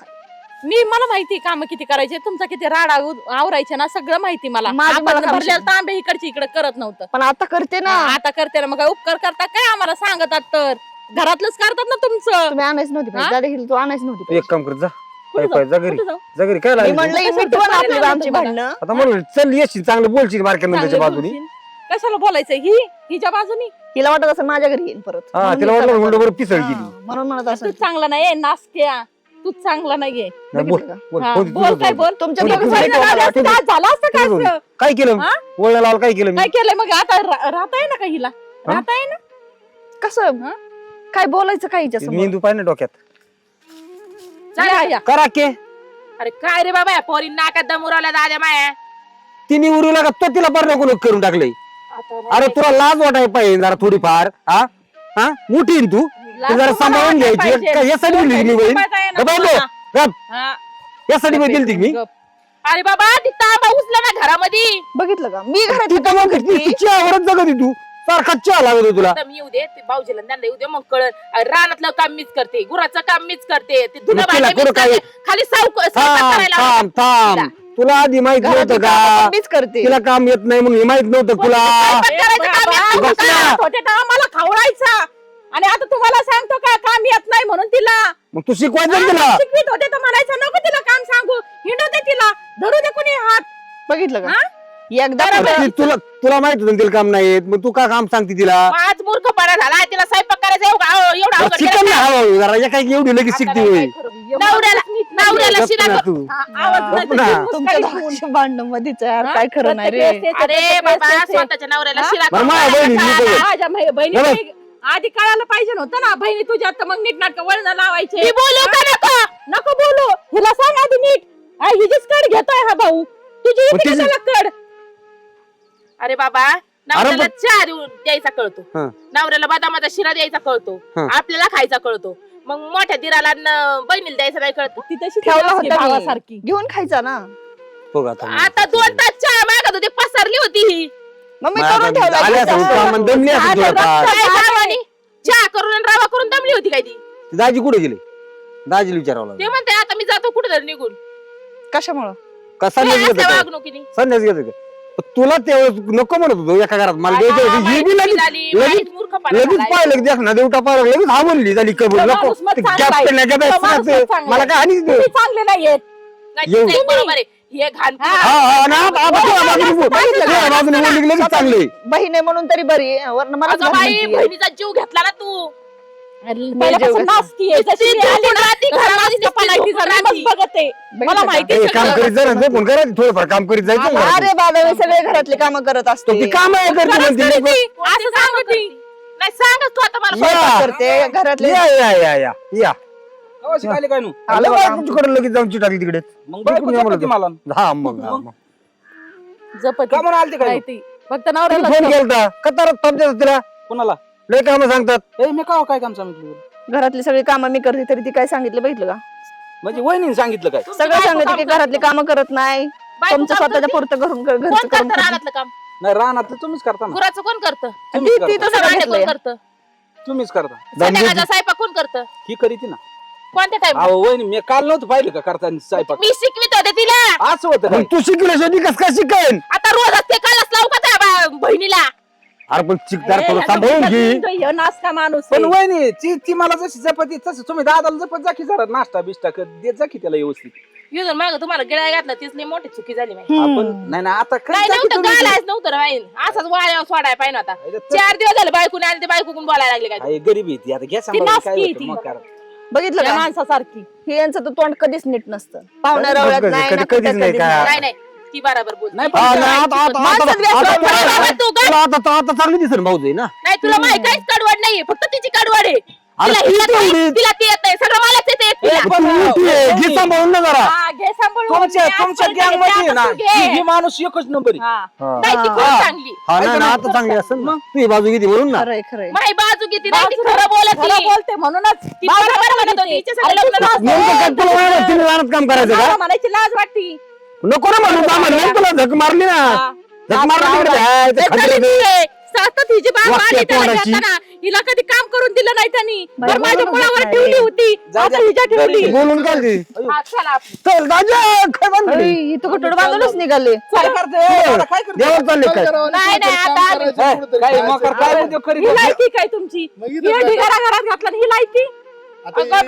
Speaker 1: मी मला माहिती काम किती करायचे तुमचा किती राडा आवरायचे ना सगळं माहिती मला
Speaker 3: माझं मला
Speaker 1: आपण
Speaker 3: काम
Speaker 1: भरलेलं तांबे इकडचे इकडे करत नव्हतं
Speaker 3: पण आता करते ना
Speaker 1: आता करते ना मग काय उपकार करता काय आम्हाला सांगतात तर घरातलंच करतात ना तुमचं
Speaker 3: तुम्ही आणायच नव्हती
Speaker 1: हा?
Speaker 3: पाहिजे दादा तू आणायच नव्हती
Speaker 4: तू
Speaker 3: पाहिजे.
Speaker 4: एक काम कर जा
Speaker 1: कुठं
Speaker 4: पाय जा घरी
Speaker 1: कुठं जाऊ?
Speaker 4: जा घरी काय
Speaker 3: मी
Speaker 4: लागेल
Speaker 3: म्हणलं
Speaker 1: कशाला
Speaker 3: मिटवा ना आपली
Speaker 1: तुम्हाला
Speaker 3: आमची
Speaker 1: तुम्हाला?
Speaker 3: भांडणं
Speaker 4: आता म्हणून चल येशील चांगलं बोलशील मार्केट
Speaker 1: चांगलं
Speaker 4: नंतरच्या बाजूने
Speaker 1: बोलशील. कशाला बोलायचं हिच्या बाजूनी
Speaker 3: तिला वाटत असं माझ्या घरी येईन परत
Speaker 4: हा
Speaker 3: म्हणून
Speaker 4: तिला
Speaker 3: मी
Speaker 4: वाटलं
Speaker 3: त्याला
Speaker 4: म्हणलं बरं पिसळ
Speaker 3: हा,
Speaker 4: गेली
Speaker 3: म्हणून म्हणत
Speaker 1: तू
Speaker 3: असं
Speaker 1: चांगला नाहीये नासक्या तू चांगला नाहीये
Speaker 4: नाही, बोल
Speaker 3: बघितलं का?
Speaker 4: बोल
Speaker 1: हा,
Speaker 4: कोणती
Speaker 1: बोल
Speaker 4: तुझं
Speaker 1: काय
Speaker 4: बोल.
Speaker 1: बोल
Speaker 3: तुमच्या
Speaker 4: बोल,
Speaker 3: दोघी
Speaker 4: बोल,
Speaker 3: जणी
Speaker 4: बोल,
Speaker 3: टोकाला
Speaker 4: बोल,
Speaker 3: वाटते.
Speaker 1: झालं असतं काय
Speaker 4: बोल.
Speaker 1: असं?
Speaker 4: काय केलं
Speaker 1: हा?
Speaker 4: वळणा लावलं काय केलं मी
Speaker 1: काय केलंय मग आता राहता आहे ना का हिला राहता आहे ना
Speaker 3: कसं काय बोलायचं काय हिच्या समोर?
Speaker 4: मेंदू पाहिजे डोक्यात
Speaker 1: या, या.
Speaker 4: करा के
Speaker 1: अरे काय रे बाबा पोरी नाकात दमुरावल्या दाद्या माया
Speaker 4: तिने उरू लागा तो तिला बरं नको करून टाकलंय अरे तुला लाज वाटाय पाहिजे जरा थोडीफार हा हा मोठी आहे ना तू ती जरा सांभाळून घ्यायची यासाठी दिली मी बहीण यासाठी मी दिली मी
Speaker 1: अरे बाबा ती तांबा उचला ना घरामध्ये
Speaker 3: बघितलं का मी घरात
Speaker 4: ती तर मग तिच्या आवडत जगत आहे तू सारखा चहा लागत आहे तुला
Speaker 1: आता मी येऊ दे ते भाऊजीला त्यांना येऊ दे मग कळ रानातलं काम मीच करते गुराचं काम मीच करते ते धुणं
Speaker 4: मग तिला
Speaker 1: भांडे मीच
Speaker 4: कुठं काय-
Speaker 1: करते. खाली स्वयंपाक
Speaker 4: थांब
Speaker 1: करायला
Speaker 4: थांब थांब तुला आधी माहित नव्हतं का
Speaker 3: मीच करते
Speaker 4: तिला काम येत नाही म्हणून हे माहित नव्हतं तुला
Speaker 1: स्वयंपाक करायचं काम येत
Speaker 4: बस
Speaker 1: नव्हतं.
Speaker 4: ना.
Speaker 1: छोट्या तेव्हा मला खवळायचा आणि आता तुम्हाला सांगतो का काम येत नाही म्हणून तिला
Speaker 4: मग तू शिकवायचं ना तिला
Speaker 1: शिकवीत होते तर म्हणायचं नको तिला काम सांगू हिंडू दे तिला धरू दे कुणी हात
Speaker 3: बघितलं का
Speaker 1: हा?
Speaker 3: एकदा
Speaker 1: बरोबर.
Speaker 4: ती तुला माहित होतं ना तिला काम नाही येत मग तू का काम सांगते तिला
Speaker 1: आज मूर्खपणा झाला तिला स्वयंपाक करायचा एवढा अवघड
Speaker 4: शिकन
Speaker 1: केलं
Speaker 4: ना
Speaker 1: का?
Speaker 4: हळूहळू जरा एका एवढी लगेच शिकते होय
Speaker 1: नवऱ्याला
Speaker 4: गप्प
Speaker 1: शिरा
Speaker 4: ना
Speaker 1: कर-
Speaker 4: तू.
Speaker 1: हा, आवाज नाही
Speaker 4: गप्प ना.
Speaker 1: तर
Speaker 3: तुमच्या
Speaker 1: मुस्कान घेऊन.
Speaker 3: दोघांच्या भांडण मध्येच यार
Speaker 1: हा?
Speaker 3: काय खरं नाही रे
Speaker 1: अरे बाबा स्वतःच्या नवऱ्याला शिरा
Speaker 4: बरं,
Speaker 1: करून
Speaker 4: माझ्या बहिणी
Speaker 1: द्यायला
Speaker 4: नीट बघ.
Speaker 1: माझ्या बहिणी
Speaker 4: बघ.
Speaker 1: आधी कळायला पाहिजे नव्हतं ना बहिणी तुझ्या तर मग नीट नाटक वळण लावायचे बोलू का नको नको बोलू हिला सांग आधी नीट हिचीच कड घेतोय हा भाऊ तुझी
Speaker 4: मग
Speaker 1: येते
Speaker 4: तिची-
Speaker 1: कशाला कड अरे बाबा नवऱ्याला चहा देऊन द्यायचा कळतो
Speaker 4: हं.
Speaker 1: नवऱ्याला बदामाचा शिरा द्यायचा कळतो
Speaker 4: हं.
Speaker 1: आपल्याला खायचा कळतो मग मोठ्या दिराला बहिणीला द्यायचा नाही कळतो ती तशी
Speaker 3: ठेवला होता
Speaker 1: भावासारखी
Speaker 3: मी. घेऊन खायचा ना
Speaker 4: बघ आता
Speaker 1: आता 2 तास चहा मागत होती पसरली होती ही
Speaker 3: मग मी
Speaker 4: मग
Speaker 3: करून
Speaker 4: आता
Speaker 3: ठेवला
Speaker 4: आली असेल,
Speaker 3: घ्यायचा.
Speaker 4: तुला म्हणून दमली असेल तुला फार.
Speaker 1: काय भावानी? चहा करून आणि रवा करून दमली होती काय ती
Speaker 4: ती दाजी कुठे गेली दाजीला विचारावं
Speaker 1: ते
Speaker 4: लागलं
Speaker 1: म्हणते आता मी जातो कुठे तरी निघून
Speaker 3: कशामुळं
Speaker 4: का संन्यास घेत
Speaker 1: अशा
Speaker 4: होता?
Speaker 1: वागणुकीने
Speaker 4: संन्यास घेत होता. तुला तेवढं नको म्हणत होतो एका घरात मला द्यायचं होतं. ही बी लगेच लगेच पाहिलं की देख ना देवटा पाहिलं लगेच हा म्हणली झाली कबूल
Speaker 1: तो
Speaker 4: नको
Speaker 1: माणूस मग
Speaker 4: ते
Speaker 1: चांगला
Speaker 4: गॅप
Speaker 1: आहे.
Speaker 4: केल्या
Speaker 1: तो माणूस मग चांगला
Speaker 4: मला काय हानीच नाही.
Speaker 1: चांगले नाहीयेत
Speaker 4: येऊ.
Speaker 1: बरोबर आहे हे घाण
Speaker 4: हा हा ना आता तुझ्या बाजूने बोल. तुझ्या बाजूने बोलली की लगेच चांगले
Speaker 3: बहीण आहे म्हणून तरी बरी आहे. वरनं मलाच
Speaker 1: अगं
Speaker 3: घाण
Speaker 1: बाई
Speaker 3: म्हणतीये.
Speaker 1: बहिणीचा जीव घेतला ना तू
Speaker 3: पहिल्यापासून
Speaker 1: नाचतीये. जशी ती आली ना, घरामध्ये नुसती झोपून राहती. मला
Speaker 3: का?
Speaker 1: माहिती
Speaker 4: ए,
Speaker 1: आहे
Speaker 4: काम
Speaker 1: सगळं.
Speaker 4: करीत जा ना फोन करा थोडंफार काम करीत जायचं ना.
Speaker 3: अरे बाबा मी सगळे घरातले काम करत
Speaker 4: तो
Speaker 3: असते
Speaker 4: ती काम आहे करते
Speaker 1: खरंच
Speaker 4: म्हणते
Speaker 1: करते.
Speaker 4: लोकं.
Speaker 1: असं सांगत ती. नाही सांगत तू आता मला
Speaker 4: या.
Speaker 1: स्वयंपाक कर.
Speaker 3: करते घरातले
Speaker 4: या या या या या
Speaker 5: कवा शिकायले काय नु
Speaker 3: आलं
Speaker 4: आलं
Speaker 3: बघा.
Speaker 4: तुमच्याकडे लगेच जाऊन टाकली तिकडे
Speaker 5: मग बायको
Speaker 4: तिकडून
Speaker 5: जपते मला
Speaker 4: हा मग हा, मग.
Speaker 1: जपत
Speaker 5: का म्हणून आलते काय
Speaker 1: माहिती. फक्त
Speaker 4: तिने
Speaker 1: नवऱ्याला
Speaker 4: फोन केलता कतारात थांबतात तिला
Speaker 5: कोणाला
Speaker 4: लय काम सांगतात
Speaker 5: ए मी काय काम सांगितलं
Speaker 3: घरातली सगळी कामं मी करते तरी ती काय सांगितलं बघितलं का
Speaker 5: म्हणजे वहिनीने सांगितलं काय
Speaker 3: सगळं सांगितलं की घरातली कामं करत नाही
Speaker 1: बायको
Speaker 3: तुमचं
Speaker 1: काम
Speaker 3: स्वतःच्या
Speaker 1: करते?
Speaker 3: पुरतं घरून
Speaker 1: कोण
Speaker 3: घरचं करून
Speaker 1: करतं
Speaker 3: खाते.
Speaker 1: रानातलं काम
Speaker 5: नाही रानातलं तुम्हीच करता ना
Speaker 1: गुराचं कोण करतं
Speaker 5: तुम्हीच
Speaker 3: ती
Speaker 5: करता.
Speaker 3: तर सगळं
Speaker 1: भांडे कोण
Speaker 3: घेतलंय.
Speaker 1: करतं
Speaker 5: तुम्हीच करता
Speaker 1: संध्याकाळचा स्वयंपाक कोण करतं
Speaker 5: ही करीती ना
Speaker 1: कोणत्या टाइम
Speaker 5: अहो वहिनी मी काल नव्हतं पाहिलं का करताना स्वयंपाक
Speaker 1: मी शिकवित होते तिला
Speaker 5: असं होतं काय
Speaker 4: मग तू शिकल्याशिवाय ती कस काय शिकेन
Speaker 1: आता रोज असते कालच लावू का त्या बहिणीला
Speaker 4: अरे पण शिकदार थोडं सांभाळून घे
Speaker 1: नासका माणूस
Speaker 5: पण वहिनी ती मला जशी जपती तसं तुम्ही दादाला जपत जा की जरा नाश्ता बिष्टा कर देत जा की त्याला व्यवस्थित
Speaker 1: युजन माग तुम्हाला गिळा घातला तीच लई मोठी चुकी झाली माहिती.
Speaker 5: आपण नाही ना आता
Speaker 1: नाही
Speaker 5: करता की
Speaker 1: नव्हतं
Speaker 5: तुम्ही?
Speaker 1: गालायच नव्हतं ना माहीत. असाच वाळ्यावर सोडायला पाहिजे होता
Speaker 5: अरे तर-
Speaker 1: 4 दिवस झाले बायकून आणि ते बायकून बोलायला लागले काय
Speaker 5: आहे, गरीबी ती आता घ्या
Speaker 1: ती
Speaker 5: सांभाळून काय
Speaker 1: नासकी
Speaker 5: होतं,
Speaker 1: ती.
Speaker 5: मग करा.
Speaker 3: बघितलं
Speaker 1: त्या
Speaker 3: का
Speaker 1: माणसासारखी
Speaker 3: हे यांचं तर तोंड कधीच नीट नसतं पाहुण्या
Speaker 4: कधीच
Speaker 3: रवळ्यात
Speaker 4: कधीच
Speaker 3: नाही ना
Speaker 4: कधीच
Speaker 3: कुठं
Speaker 4: नाही
Speaker 3: कधीच
Speaker 4: का?
Speaker 3: नाही.
Speaker 1: नाही नाही ती बरोबर बोल
Speaker 5: नाही
Speaker 4: हा,
Speaker 5: पण
Speaker 4: नाही, आता- आता- आता-
Speaker 3: माणसात
Speaker 4: आता-
Speaker 3: व्यस्त
Speaker 4: आता-
Speaker 3: होतं.
Speaker 4: आता-
Speaker 1: बाबा, तू काय?
Speaker 4: तुला आता चांगली दिसेल भाऊ ना
Speaker 1: नाही तुला माहिती काहीच कडवड नाहीये फक्त तिची कडवड आहे
Speaker 4: अरे
Speaker 1: तिला
Speaker 4: ती
Speaker 1: येत नाही,
Speaker 4: तेवढी-
Speaker 1: तिला ते येत नाही सगळं मलाच येते एकटीला.
Speaker 5: पण
Speaker 4: तू मोठी आहे,
Speaker 5: वहिनी,
Speaker 4: घे सांभाळून ना जरा
Speaker 1: हा, घे सांभाळून.
Speaker 5: तुमच्या
Speaker 1: मी
Speaker 5: तुमच्या
Speaker 1: आजपर्यंत
Speaker 5: गँग मध्ये
Speaker 1: घेतला,
Speaker 5: ना
Speaker 1: आता तू घे.
Speaker 5: ही माणूस एकच नंबर आहे.
Speaker 1: हा.
Speaker 4: हा.
Speaker 1: नाही, ती खूप
Speaker 3: हा.
Speaker 1: चांगली
Speaker 4: हा ना ना आता चांगली असेल ना तू ही बाजू किती म्हणून ना
Speaker 3: खरंय खरंय
Speaker 1: माही बाजू किती नाही ती खरं बोलते म्हणूनच ती बरोबर म्हणत होती हिच्यासाठी लग्न नव्हतं.
Speaker 4: नेमकं काय तुला माहिती तिने रानात काम करायचं
Speaker 1: मला
Speaker 4: का
Speaker 1: म्हणायची लाज वाटती
Speaker 4: नको ना म्हणून का म्हणलं तुला झक मारली ना झक मारली तिकडे हाय, ते खड्डे ते.
Speaker 1: सतत हिची बाग
Speaker 4: वाक्य
Speaker 1: वाढली त्याला
Speaker 4: तोंडाची.
Speaker 1: घेताना. हिला कधी काम करून दिलं नाही त्यांनी
Speaker 3: बाई,
Speaker 1: बरं माझ्या
Speaker 3: बोलूनच
Speaker 1: मुळावर
Speaker 3: नाही.
Speaker 1: ठेवली होती
Speaker 5: जा,
Speaker 1: आता
Speaker 5: जा.
Speaker 1: हिच्या ठेवली
Speaker 5: घरी
Speaker 4: बोलून काय ती
Speaker 1: हा, चला आपण.
Speaker 4: चल दादा काय म्हणते
Speaker 3: ही तू कुठं बांधूनच निघाले
Speaker 5: काय करते एवढं काय करते
Speaker 4: देवावर चालले काय
Speaker 1: नाही नाही आता आम्ही-
Speaker 5: काय मोकर काय उद्योग करीत
Speaker 1: ही
Speaker 5: होते?
Speaker 1: लायकी काय तुमची ही ढिगारा घरात घातला आणि ही लायकी
Speaker 2: आता
Speaker 1: अगं,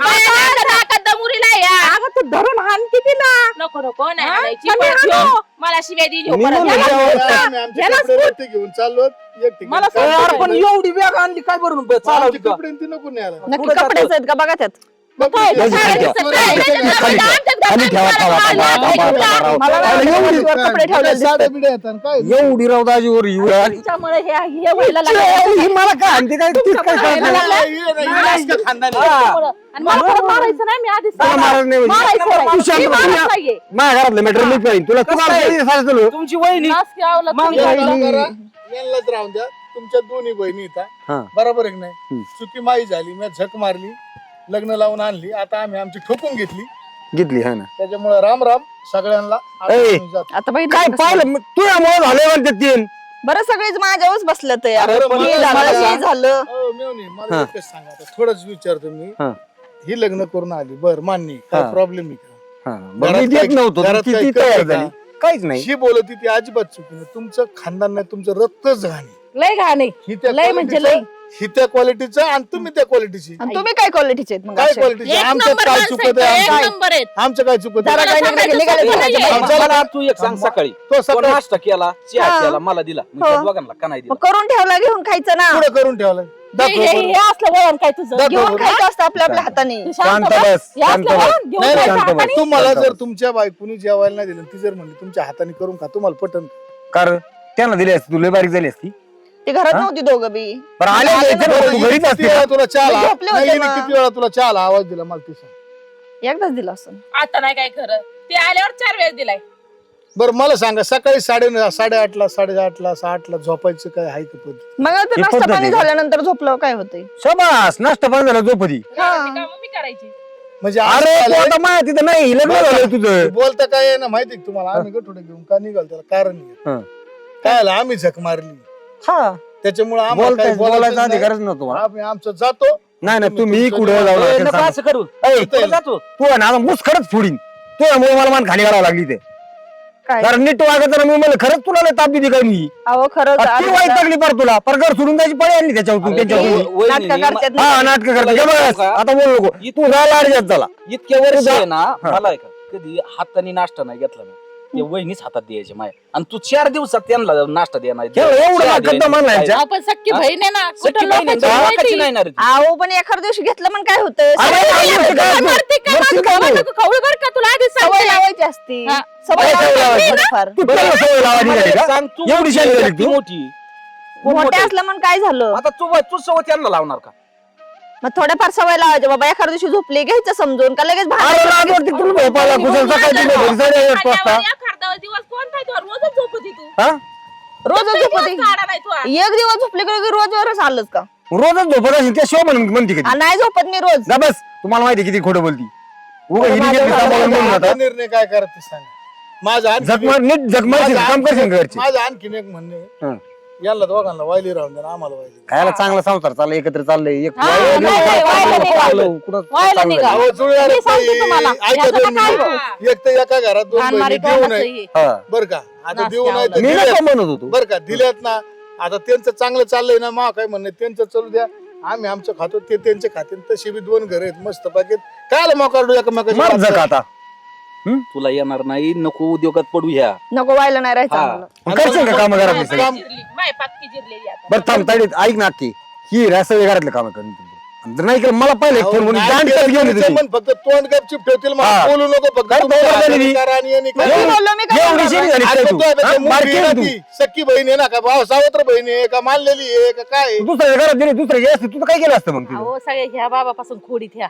Speaker 1: नाकात दमुरीला या.
Speaker 3: अगं तू धरून हाण किती ना
Speaker 1: नको नको नाही
Speaker 3: हा?
Speaker 1: आणायची.
Speaker 3: कमी
Speaker 1: परत
Speaker 3: आणू.
Speaker 1: ह्यो मला शिव्या देईल ह्यो
Speaker 4: मी
Speaker 1: परत.
Speaker 4: म्हणलं
Speaker 1: याला
Speaker 4: जेव्हा-
Speaker 1: बोलता.
Speaker 2: आम्ही आमचे
Speaker 1: याला
Speaker 2: कपडे रट्टे घेऊन चाललो एक ठिकाणी
Speaker 3: मला
Speaker 2: काम
Speaker 3: सांग,
Speaker 5: अरे पण
Speaker 2: करायला.
Speaker 5: एवढी बॅग आणली काय बरून
Speaker 2: आमचे
Speaker 5: चालवली का?
Speaker 2: कपडे ती नको न्यायला
Speaker 3: नक्की
Speaker 5: पुढे
Speaker 3: कपडेच आहेत का बघा त्यात
Speaker 2: बघ,
Speaker 1: काय
Speaker 2: ते-
Speaker 1: दिसत
Speaker 4: खाली
Speaker 1: नाही,
Speaker 4: ठेवा.
Speaker 1: दिसत नाही.
Speaker 4: खाली ठेवा.
Speaker 1: आमच्यात घरात
Speaker 4: खाली ठेवा,
Speaker 1: घरात
Speaker 4: ठेवा,
Speaker 1: घरात
Speaker 4: ठेवा,
Speaker 1: घरात
Speaker 4: ठेवा,
Speaker 1: घरात
Speaker 4: ठेवा.
Speaker 3: मला
Speaker 4: अरे
Speaker 3: वाटलं
Speaker 4: एवढी-
Speaker 3: वरतीवर कपडे ठेवलेले
Speaker 2: साड्या
Speaker 3: दिसतात.
Speaker 2: बिड्या आहेत आणि काय
Speaker 4: एवढी रावदाजीवर ही आणि-
Speaker 1: त्याच्यामुळे हे व्हायला लागलं.
Speaker 4: ही मला काय आणते काय तीच काय कळत नाही.
Speaker 5: हा.
Speaker 1: आणि मला परत मारायचं नाही मी आधीच
Speaker 4: तुला मारायचं नाही म्हणजे.
Speaker 1: मारायचं नाही.
Speaker 4: तू शांत
Speaker 1: मी
Speaker 4: बस.
Speaker 1: मारत नाहीये.
Speaker 4: माझ्या घरातलं मॅटर मी पाहिजे तुला तू
Speaker 5: कसं
Speaker 4: काय
Speaker 5: आहे?
Speaker 4: सांगितलं
Speaker 5: तुमची वहिनी
Speaker 1: नास गावला
Speaker 5: मग
Speaker 1: तुम्ही
Speaker 5: काय?
Speaker 1: सगळं.
Speaker 2: यांनाच राहून द्या तुमच्या दोन्ही बहिणी
Speaker 4: हा.
Speaker 2: येतात बरोबर आहे की नाही चुकी माई झाली मी झक मारली लग्न लावून आणली आता आम्ही आमची ठोकून घेतली
Speaker 4: घेतली हा ना
Speaker 2: त्याच्यामुळे राम राम सगळ्यांना आता
Speaker 4: ए.
Speaker 2: मी जातो.
Speaker 3: आता बहिणी
Speaker 4: काय पाहिलं तुझ्यामुळे झाले म्हणते तीन
Speaker 3: बरं सगळीच माझ्यावरच बसलं ते
Speaker 2: अरे, पण
Speaker 3: हे
Speaker 2: मला
Speaker 3: झालं
Speaker 2: सांगा.
Speaker 3: हे झालं
Speaker 2: हो, मेवणी, मला
Speaker 4: हा.
Speaker 2: एकच सांगा आता. थोडंच विचारतो मी
Speaker 4: हा.
Speaker 2: ही लग्न करून आली बर मान्य काय
Speaker 4: हा.
Speaker 2: प्रॉब्लेम आहे का
Speaker 4: हा, बरं,
Speaker 2: घरात
Speaker 4: मी देत
Speaker 2: काही-
Speaker 4: नव्हतो
Speaker 2: घरात
Speaker 4: ती
Speaker 2: काही
Speaker 4: ती तयार
Speaker 2: करते
Speaker 4: झाली
Speaker 2: का?
Speaker 4: काहीच नाही
Speaker 2: ही बोलत ती अजिबात चुकी नाही तुमचं खानदान नाही तुमचं रक्तच घाणी
Speaker 1: लय घाणे
Speaker 2: ही त्या
Speaker 1: लय म्हणजे लय.
Speaker 2: quality चं, ही त्या क्वालिटीचं आणि तुम्ही त्या क्वालिटीची
Speaker 3: आणि तुम्ही काय क्वालिटीचे आहेत मग
Speaker 2: काय
Speaker 3: असे?
Speaker 2: क्वालिटीची
Speaker 1: एक
Speaker 2: आमच्यात
Speaker 1: नंबर
Speaker 2: काय
Speaker 1: माणसं
Speaker 2: चुकत
Speaker 1: आहेत,
Speaker 2: आहे
Speaker 1: एक
Speaker 2: आमचं
Speaker 1: नंबर आहेत.
Speaker 2: आमचं काय चुकत
Speaker 3: जरा
Speaker 2: आहे
Speaker 3: काय
Speaker 1: सांगायचं
Speaker 3: निघाले निघाले
Speaker 1: सोपं
Speaker 3: फिरायचे
Speaker 1: नाहीये.
Speaker 3: बाहेर.
Speaker 5: मला तू एक सांग सकाळी
Speaker 2: तो
Speaker 5: कोण
Speaker 2: सकाळी
Speaker 5: नाश्ता केला चहा
Speaker 3: हा.
Speaker 5: केला मला दिला मग
Speaker 3: हो.
Speaker 5: त्या दोघांना का नाही
Speaker 3: मग
Speaker 5: दिला
Speaker 3: करून ठेवला घेऊन खायचं ना
Speaker 2: पुढे करून ठेवलंय
Speaker 1: हे
Speaker 2: दाखव
Speaker 1: हे-
Speaker 2: बरं.
Speaker 1: हे असलं वळण काय तुझं
Speaker 2: दाखव
Speaker 3: घेऊन
Speaker 2: बरं.
Speaker 3: खायचं असतं आपल्या आपल्या हाताने
Speaker 1: तू
Speaker 4: शांत
Speaker 1: बस.
Speaker 4: बस,
Speaker 1: हे
Speaker 4: शांत
Speaker 1: असलं
Speaker 4: बस.
Speaker 1: वळण घेऊन
Speaker 2: नाही, नाही,
Speaker 1: खायचं
Speaker 4: शांत बस.
Speaker 1: हाताने.
Speaker 2: तुम्हाला
Speaker 4: शांत
Speaker 2: जर
Speaker 4: बस.
Speaker 2: तुमच्या बायकोनी जेवायला नाही दिलं ती जर म्हणली तुमच्या हाताने करून खा तुम्हाला पटन
Speaker 4: कारण त्यांना दिली असती तुला बारीक झाली असती
Speaker 3: ते घरात
Speaker 4: हा?
Speaker 3: नव्हती दोघं बी
Speaker 4: बरं आले
Speaker 3: आले
Speaker 4: नाही,
Speaker 3: ना,
Speaker 4: तर तू घरीच
Speaker 2: किती
Speaker 4: असती
Speaker 2: वेळा तुला चहा
Speaker 3: मी झोपले होते
Speaker 2: नाही, हिने
Speaker 3: मग.
Speaker 2: किती वेळा तुला चहा आवाज दिला मला ती सांग
Speaker 3: एकदाच दिलं असं
Speaker 1: आता नाही काय खरं ते आल्यावर 4 वेळेस दिलाय.
Speaker 2: बरं मला सांगा सकाळी 8:30 8:30 6:00 झोपायचं काय आहे का पद्धत
Speaker 3: मग आता
Speaker 4: हे
Speaker 3: नाश्ता
Speaker 4: पद्धत
Speaker 3: पाणी
Speaker 4: आहे का?
Speaker 3: झाल्यानंतर झोपलं काय होतंय
Speaker 4: शबास नाश्ता पण झाला झोपती
Speaker 1: ती कामं मी करायची.
Speaker 2: म्हणजे
Speaker 4: अरे
Speaker 2: असं
Speaker 4: तू
Speaker 2: झालंय,
Speaker 4: आता माया तिथं नाही लग्न झालं तुझं
Speaker 2: बोलता काय आहे ना माहिती का तुम्हाला आम्ही गठोडे घेऊन का निघाल त्याला कारण आहे.
Speaker 4: हं.
Speaker 2: काय आलं आम्ही झक मारली
Speaker 4: हा
Speaker 2: त्याच्यामुळे आम्हाला
Speaker 4: बोलताय
Speaker 2: काही
Speaker 4: बोलायचा
Speaker 2: बोलायचं नाही.
Speaker 4: अधिकारच नव्हतो मला.
Speaker 2: आम्ही आमचं जातो
Speaker 4: नाही नाही तुम्ही
Speaker 2: तुमचं
Speaker 4: कुठे
Speaker 2: निवांत.
Speaker 4: जाऊ
Speaker 5: ए,
Speaker 4: नका
Speaker 5: नको
Speaker 4: सांग.
Speaker 5: असं करू
Speaker 4: ऐ,
Speaker 5: कुठं जातो
Speaker 4: तू आहे ना आता मुसखडच फोडीन तुझ्यामुळे मला मान खाली घालावं लागली ते
Speaker 3: काय
Speaker 4: कारण नीट वागत मी मला खरंच तुला लय ताप दिली काय मी
Speaker 3: अहो खरंच
Speaker 4: ती वाईट लागली पर तुला पर घर सोडून जायची पळी आणली त्याच्यावर
Speaker 5: अरे,
Speaker 4: त्यांच्यावर
Speaker 5: वहिनीने
Speaker 3: नाटकं करतात
Speaker 4: हा नाटक करते
Speaker 5: तुला
Speaker 4: बस
Speaker 5: सांगू का?
Speaker 4: आता बोल नको तू झाला अडचण झाला
Speaker 5: इतक्या वर्ष आहे ना
Speaker 4: हा.
Speaker 5: मला आहे का कधी हाताने नाश्ता नाही घेतला नाही ते वहिनीच हातात द्यायचे माय आणि तू 4 दिवसात त्यांना नाश्ता देणार
Speaker 4: एवढं नाटक म्हणलं यांच्या?
Speaker 1: आपण सख्खी
Speaker 5: हा?
Speaker 1: बहीण आहे ना
Speaker 5: सख्खी
Speaker 1: कुठं
Speaker 5: बहीण आहे,
Speaker 1: लोकांची
Speaker 5: गावाकडची
Speaker 1: माहिती?
Speaker 5: नाही ना रे ती.
Speaker 3: अहो पण एखाद्या दिवशी घेतलं मग काय होतंय
Speaker 4: अरे,
Speaker 3: सवय
Speaker 4: अरे,
Speaker 3: लावायची
Speaker 4: अरे,
Speaker 3: असते.
Speaker 4: काय
Speaker 1: मारते का?
Speaker 4: मरशील
Speaker 1: माझं
Speaker 4: का
Speaker 1: खवळ
Speaker 4: तू?
Speaker 1: नको खवळ बरं का तुला आधीच
Speaker 3: सवय
Speaker 1: सांगते.
Speaker 3: लावायची असती
Speaker 1: हा.
Speaker 3: सवय
Speaker 4: काय सवय
Speaker 3: लावायची
Speaker 4: लावायची?
Speaker 3: थोडीफार.
Speaker 4: तू त्याला सवय लावायची
Speaker 5: मला
Speaker 4: झाली
Speaker 5: एक
Speaker 4: का?
Speaker 5: सांग, तू
Speaker 4: एवढी
Speaker 5: मोठी
Speaker 4: शाली
Speaker 5: आहे,
Speaker 4: झाली
Speaker 5: ती
Speaker 4: तू
Speaker 5: मोठी कोण
Speaker 3: मोठे
Speaker 5: मोठे?
Speaker 3: असलं मग काय झालं
Speaker 5: आता तू सवय त्यांना लावणार का
Speaker 3: मग थोड्याफार सवय लावायची बाबा एखाद्या दिवशी झोपली घ्यायचं समजून का लगेच
Speaker 4: अरे
Speaker 3: भांडायचं?
Speaker 4: लाज वाटते तुला झोपायला कुशल सकाळची घरी साडेआठ वाजता
Speaker 1: खाण्यावर एखादा दिवस कोणता आहे तो? रोजच झोपती तू
Speaker 4: हा
Speaker 3: रोजच झोपती
Speaker 1: काढा नाही तू
Speaker 3: एक दिवस झोपली की रोजवरच आलंच का
Speaker 4: रोजच झोपत असेल त्या शिव म्हणते कधी
Speaker 3: आ, नाही झोपत मी रोज
Speaker 4: जा बस तुम्हाला माहिती आहे किती खोटं बोलती उगा हिने
Speaker 3: माझ्या
Speaker 4: घेतली सांभाळून म्हणून
Speaker 2: आता
Speaker 4: आता.
Speaker 2: निर्णय काय करत ते सांगा माझं आणखीन
Speaker 4: जखमार नीट जखमार काम करशील घरचे
Speaker 2: माझं आणखीन एक म्हणणे
Speaker 4: हं.
Speaker 2: यांना दोघांना वायली राहून द्या आम्हाला वायली
Speaker 4: खायला चांगला संसार चालला एकत्र चाललंय एक
Speaker 1: हा,
Speaker 4: वाया
Speaker 1: नाही,
Speaker 4: गेलं,
Speaker 1: वाया
Speaker 4: कुठं
Speaker 1: निघा.
Speaker 4: चाललं, कुठं
Speaker 1: वाया
Speaker 4: चाललंय.
Speaker 1: निघा.
Speaker 2: अहो, जुळणार
Speaker 1: मी सांगते
Speaker 2: नाही.
Speaker 1: तुम्हाला.
Speaker 2: ऐका
Speaker 1: याचं
Speaker 2: दोन
Speaker 1: काय
Speaker 2: मिनिटं.
Speaker 1: हो?
Speaker 2: एक तर एका घरात 2 बहिणी
Speaker 1: मारी
Speaker 2: देऊ नये
Speaker 4: हा.
Speaker 2: बर का आता
Speaker 1: नाश्ता
Speaker 2: देऊ नाही तर
Speaker 4: मी
Speaker 2: दिल्यात.
Speaker 4: नको म्हणत होतो
Speaker 2: बर का दिल्यात ना आता त्यांचं चांगलं चाललंय ना मा काय म्हणणं त्यांचं चालू द्या आम्ही आमचं खातो ते त्यांचे खाते तशी बी 2 घर आहेत मस्त पाकिट काय मोकाडू
Speaker 4: मर जग आता
Speaker 5: तुला येणार नाही नको उद्योगात पडू ह्या
Speaker 3: नको व्हायला नाही राहायचं
Speaker 5: हा.
Speaker 3: आम्हाला.
Speaker 4: करशील का काम घरातले सगळे
Speaker 2: काम-
Speaker 1: माय पातकी जिरलेली आता.
Speaker 4: बरं थांब ताडीत ऐक ना की ही सगळे घरातले काम करून जर नाही केलं मला पहिले फोन म्हणून दांड करत घेऊन येते ती.
Speaker 2: फक्त तोंड गपचिप ठेवतील मला
Speaker 4: हा.
Speaker 2: बोलू नको फक्त
Speaker 4: काय
Speaker 2: तुमच्या
Speaker 4: बोलत
Speaker 2: हाताने
Speaker 4: नाही?
Speaker 2: करा आणि यांनी
Speaker 3: मग
Speaker 2: करा.
Speaker 3: मी बोललो मी काय
Speaker 4: एवढी
Speaker 3: बोलणार?
Speaker 4: शेरी झाली
Speaker 2: आज
Speaker 4: काय
Speaker 2: तो
Speaker 4: तू?
Speaker 2: त्याच्या
Speaker 4: हा?
Speaker 2: मुलगी
Speaker 4: बारकी
Speaker 2: आहे
Speaker 4: आहे
Speaker 2: ना
Speaker 4: तू.
Speaker 2: ती, सख्खी बहीण आहे ना का भाव सावत्र बहीण आहे का मानलेली आहे का काय आहे?
Speaker 4: दुसऱ्या घरात दिली दुसऱ्या असते तू तर काय केलं असतं मग तिथं?
Speaker 1: अहो सगळे ह्या बाबापासून खोडीत ह्या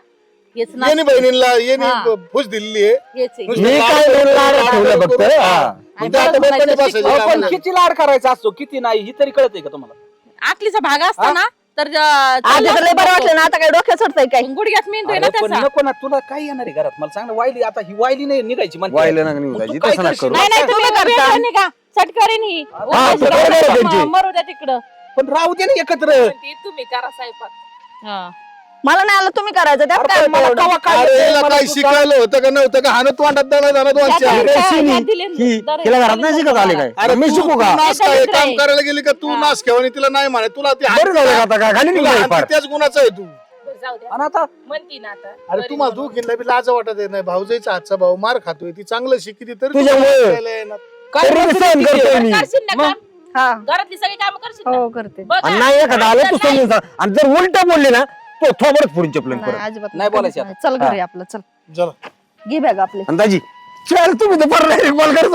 Speaker 1: हेच ना
Speaker 2: यांनी बहिणीला यांनी
Speaker 1: हा.
Speaker 2: फुस दिलेली आहे
Speaker 1: हेच आहे.
Speaker 2: नुसतं
Speaker 4: मी काय
Speaker 2: लाड
Speaker 4: लाड
Speaker 2: करून
Speaker 4: ठेवलं फक्त
Speaker 2: करून-
Speaker 4: हा.
Speaker 1: आणि
Speaker 2: ते आता
Speaker 1: परत
Speaker 2: बोलताना
Speaker 1: म्हणायचं
Speaker 2: बसायचं
Speaker 1: शिकवा.
Speaker 2: काम
Speaker 5: पण
Speaker 2: नाही.
Speaker 5: किती लाड करायचा असतो किती नाही ही तरी कळतंय का तुम्हाला
Speaker 1: आखलीचा भाग असता ना तर
Speaker 3: आधी तर लय बरं वाटलं ना आता काय डोक्यात चढतंय काय
Speaker 1: गुडघ्यात मेंदू
Speaker 5: अरे
Speaker 1: ना
Speaker 5: पण
Speaker 1: त्याचा
Speaker 5: नको ना तुला काय येणार आहे घरात मला सांग ना वायली आता ही वायली नाही निघायची म्हणते.
Speaker 4: वाहिलं नका
Speaker 5: मग
Speaker 4: निघायची
Speaker 5: तू काय
Speaker 4: तसं नका
Speaker 5: करशील?
Speaker 4: करू
Speaker 1: नाही नाही तुम्ही
Speaker 3: तुम्ही करता.
Speaker 1: वेगळं निघा चटकरीन ही
Speaker 4: ते बरोबर आहे त्यांची.
Speaker 1: मरू द्या तिकडं
Speaker 5: पण राहू दे ना एकत्र
Speaker 1: म्हणते, तुम्ही करा स्वयंपाक हा.
Speaker 3: मला नाही आलं तुम्ही करायचं त्यात
Speaker 5: अरे
Speaker 3: काय
Speaker 5: पण मला
Speaker 3: एवढं?
Speaker 5: कवा काय
Speaker 2: अरे
Speaker 5: येतंय,
Speaker 2: हिला
Speaker 5: मला
Speaker 2: काय
Speaker 5: तू
Speaker 2: शिकायला होतं का नव्हतं का हाणत वाटत दणा दणा दोन
Speaker 1: त्यात
Speaker 2: चार
Speaker 1: काय-
Speaker 4: शिनी,
Speaker 1: यात दिले-
Speaker 4: ही
Speaker 1: दर-
Speaker 4: तिला घरात नाही शिकत आले काय
Speaker 2: अरे
Speaker 4: मी
Speaker 2: तू-
Speaker 4: शिकू
Speaker 2: तू
Speaker 4: का
Speaker 2: नाच
Speaker 1: त्याचा
Speaker 2: काय
Speaker 1: मित्र
Speaker 2: काम
Speaker 1: आहे.
Speaker 2: करायला गेली का तू नाच खेळणी तिला नाही म्हणे तुला ती
Speaker 4: बरं झालं का आता काय खाली
Speaker 2: तुला
Speaker 4: निघाली
Speaker 2: हाणती
Speaker 4: फार
Speaker 2: त्याच गुणाचं आहे तू
Speaker 1: जाऊ द्या
Speaker 5: आणि आता
Speaker 1: म्हणती ना आता
Speaker 2: अरे तुम्हाला दोघींना बी लाज वाटत नाही भाऊजाईचा हातचा भाऊ मार खातोय ती चांगलं शिकती तरी
Speaker 4: तुझ्यामुळे.
Speaker 2: तुम्हाला ऐकायला येणार.
Speaker 5: काय
Speaker 4: तरी मी
Speaker 5: करतो
Speaker 4: सहन
Speaker 5: ती?
Speaker 4: करतोय मी
Speaker 1: करशील ना काम?
Speaker 3: हा
Speaker 1: घरातली सगळी कामं करशील ना?
Speaker 3: हो करते
Speaker 1: बघा.
Speaker 4: आणि नाही एखादा आलं तू समजून सांग आणि जर उलट बोलले ना तो थोबडच फोडून चपलन
Speaker 3: नाही
Speaker 4: परत
Speaker 3: अजिबात
Speaker 5: नाही बोलायचं
Speaker 3: नाही. चल घरी आपलं चल
Speaker 2: चला.
Speaker 3: घे बॅग आपली
Speaker 4: अंदाजी चल तुम्ही तर परत कॉल करत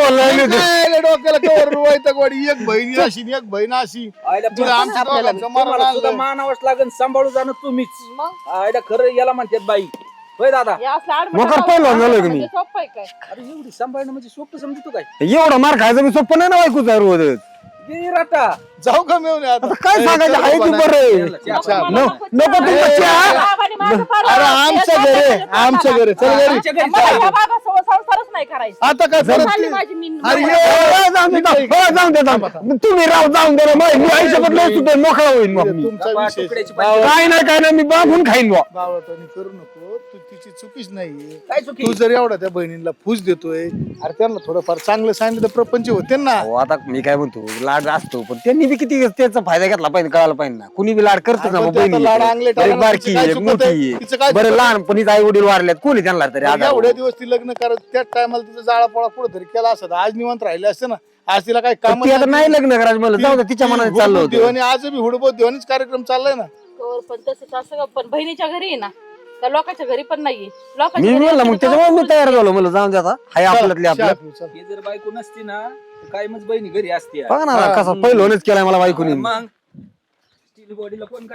Speaker 2: काय रे डोक्याला कवर वैतागवाडी, एक बहीण अशी आणि एक बहीण अशी
Speaker 5: आयला
Speaker 2: तुला आमच्या दोघांचं मरण
Speaker 5: तुम्हाला सुद्धा
Speaker 2: आणलंय.
Speaker 5: मानावंच लागेल, सांभाळू जाणं तुम्हीच.
Speaker 1: मग
Speaker 5: आयला खरं याला म्हणतात बाई. होय दादा,
Speaker 1: हे असलं आडमट
Speaker 4: मोकार
Speaker 1: राहून
Speaker 4: पहिलवान झालोय का मी?
Speaker 1: म्हणजे सोपं आहे काय?
Speaker 5: अरे एवढी सांभाळणं म्हणजे सोपं समजतो काय?
Speaker 4: एवढा मार खायचं मी सोपं नाही ना बायकोचा रोज
Speaker 5: गे राटा.
Speaker 2: जाऊ का मिळून आता
Speaker 4: आता काय सांगायचं आहे तू बरं
Speaker 2: चहा.
Speaker 4: नको तू चहा.
Speaker 1: बाबाने माझं फार
Speaker 2: अरे आमच्या घरी आहे, आमच्या घरी चल घरी
Speaker 5: आमच्या घरी
Speaker 1: मला
Speaker 5: चहा.
Speaker 1: ह्या बाबासोबत संसारच नाही करायचा
Speaker 2: आता काय परत
Speaker 1: चालली
Speaker 2: ते-
Speaker 1: माझी मी
Speaker 2: अरे
Speaker 1: नवरा.
Speaker 2: ये.
Speaker 4: जाऊन दे तुम्ही राव जाऊन दे ना मग मी आयुष्यात लय सुद्धा मोकळा होईन मग मी.
Speaker 2: तुमचा
Speaker 5: बाबा,
Speaker 2: विषय
Speaker 5: तुकड्याची पाहिजे.
Speaker 4: काय नाही मी बाबून खाईन बुवा.
Speaker 2: बावळटणी करू नको, तू तिची चुकीच नाहीये.
Speaker 5: काय चुकी?
Speaker 2: तू जर एवढा त्या बहिणीला फूस देतोय अरे त्यांना थोडंफार चांगलं सांगितलं तर प्रपंच होते ना.
Speaker 4: हो आता मी काय म्हणतो लाड असतो पण त्यांनी बी किती त्याचा फायदा घेतला पाहिजे कळायला पाहिजे ना कुणी बी लाड करतो ना
Speaker 2: आपण
Speaker 4: मग
Speaker 2: ते आता
Speaker 4: बहिणी
Speaker 2: लाड आणले
Speaker 4: एक
Speaker 2: टाळायला
Speaker 4: बारकी
Speaker 2: तिचं काय
Speaker 4: एक
Speaker 2: चुकत
Speaker 4: मोठी
Speaker 2: आहे? तिचं काय
Speaker 4: आहे. बरं
Speaker 2: चुकत आहे?
Speaker 4: लहानपणीच आई वडील वारल्यात कोणी त्यांना तरी आधार
Speaker 2: एवढ्या दिवस ती लग्न करत त्याच टायमाला तिचा जाळा पोळा पुढे तरी केला असत आज निवांत राहिले असते ना. आज तिला काय काम
Speaker 4: ती आता नाही लग्न करायचं मला जाऊ दे तिच्या मनाने चाललं होतं
Speaker 2: देवानी आज बी हुडबोध देवानीच कार्यक्रम चाललाय ना.
Speaker 1: हो, पण तसंच असं पण बहिणीच्या घरी आहे ना त्या लोकांच्या घरी पण नाहीये
Speaker 4: मी
Speaker 1: लोकांच्या घरी
Speaker 4: म्हणलं मग
Speaker 1: असलं तर
Speaker 4: त्याच्यामुळे मी तयार झालो मला जाऊन दे आता हाय आपल्यातले
Speaker 2: चहा
Speaker 4: आपल्यात
Speaker 2: पिऊ, चल.
Speaker 5: हे जर बायको नसती ना तर काय मग बहिणी घरी असते.
Speaker 4: बघा ना कसा पहिलोनच केलाय मला बायकोनी
Speaker 5: मग स्टील बॉडीला कोण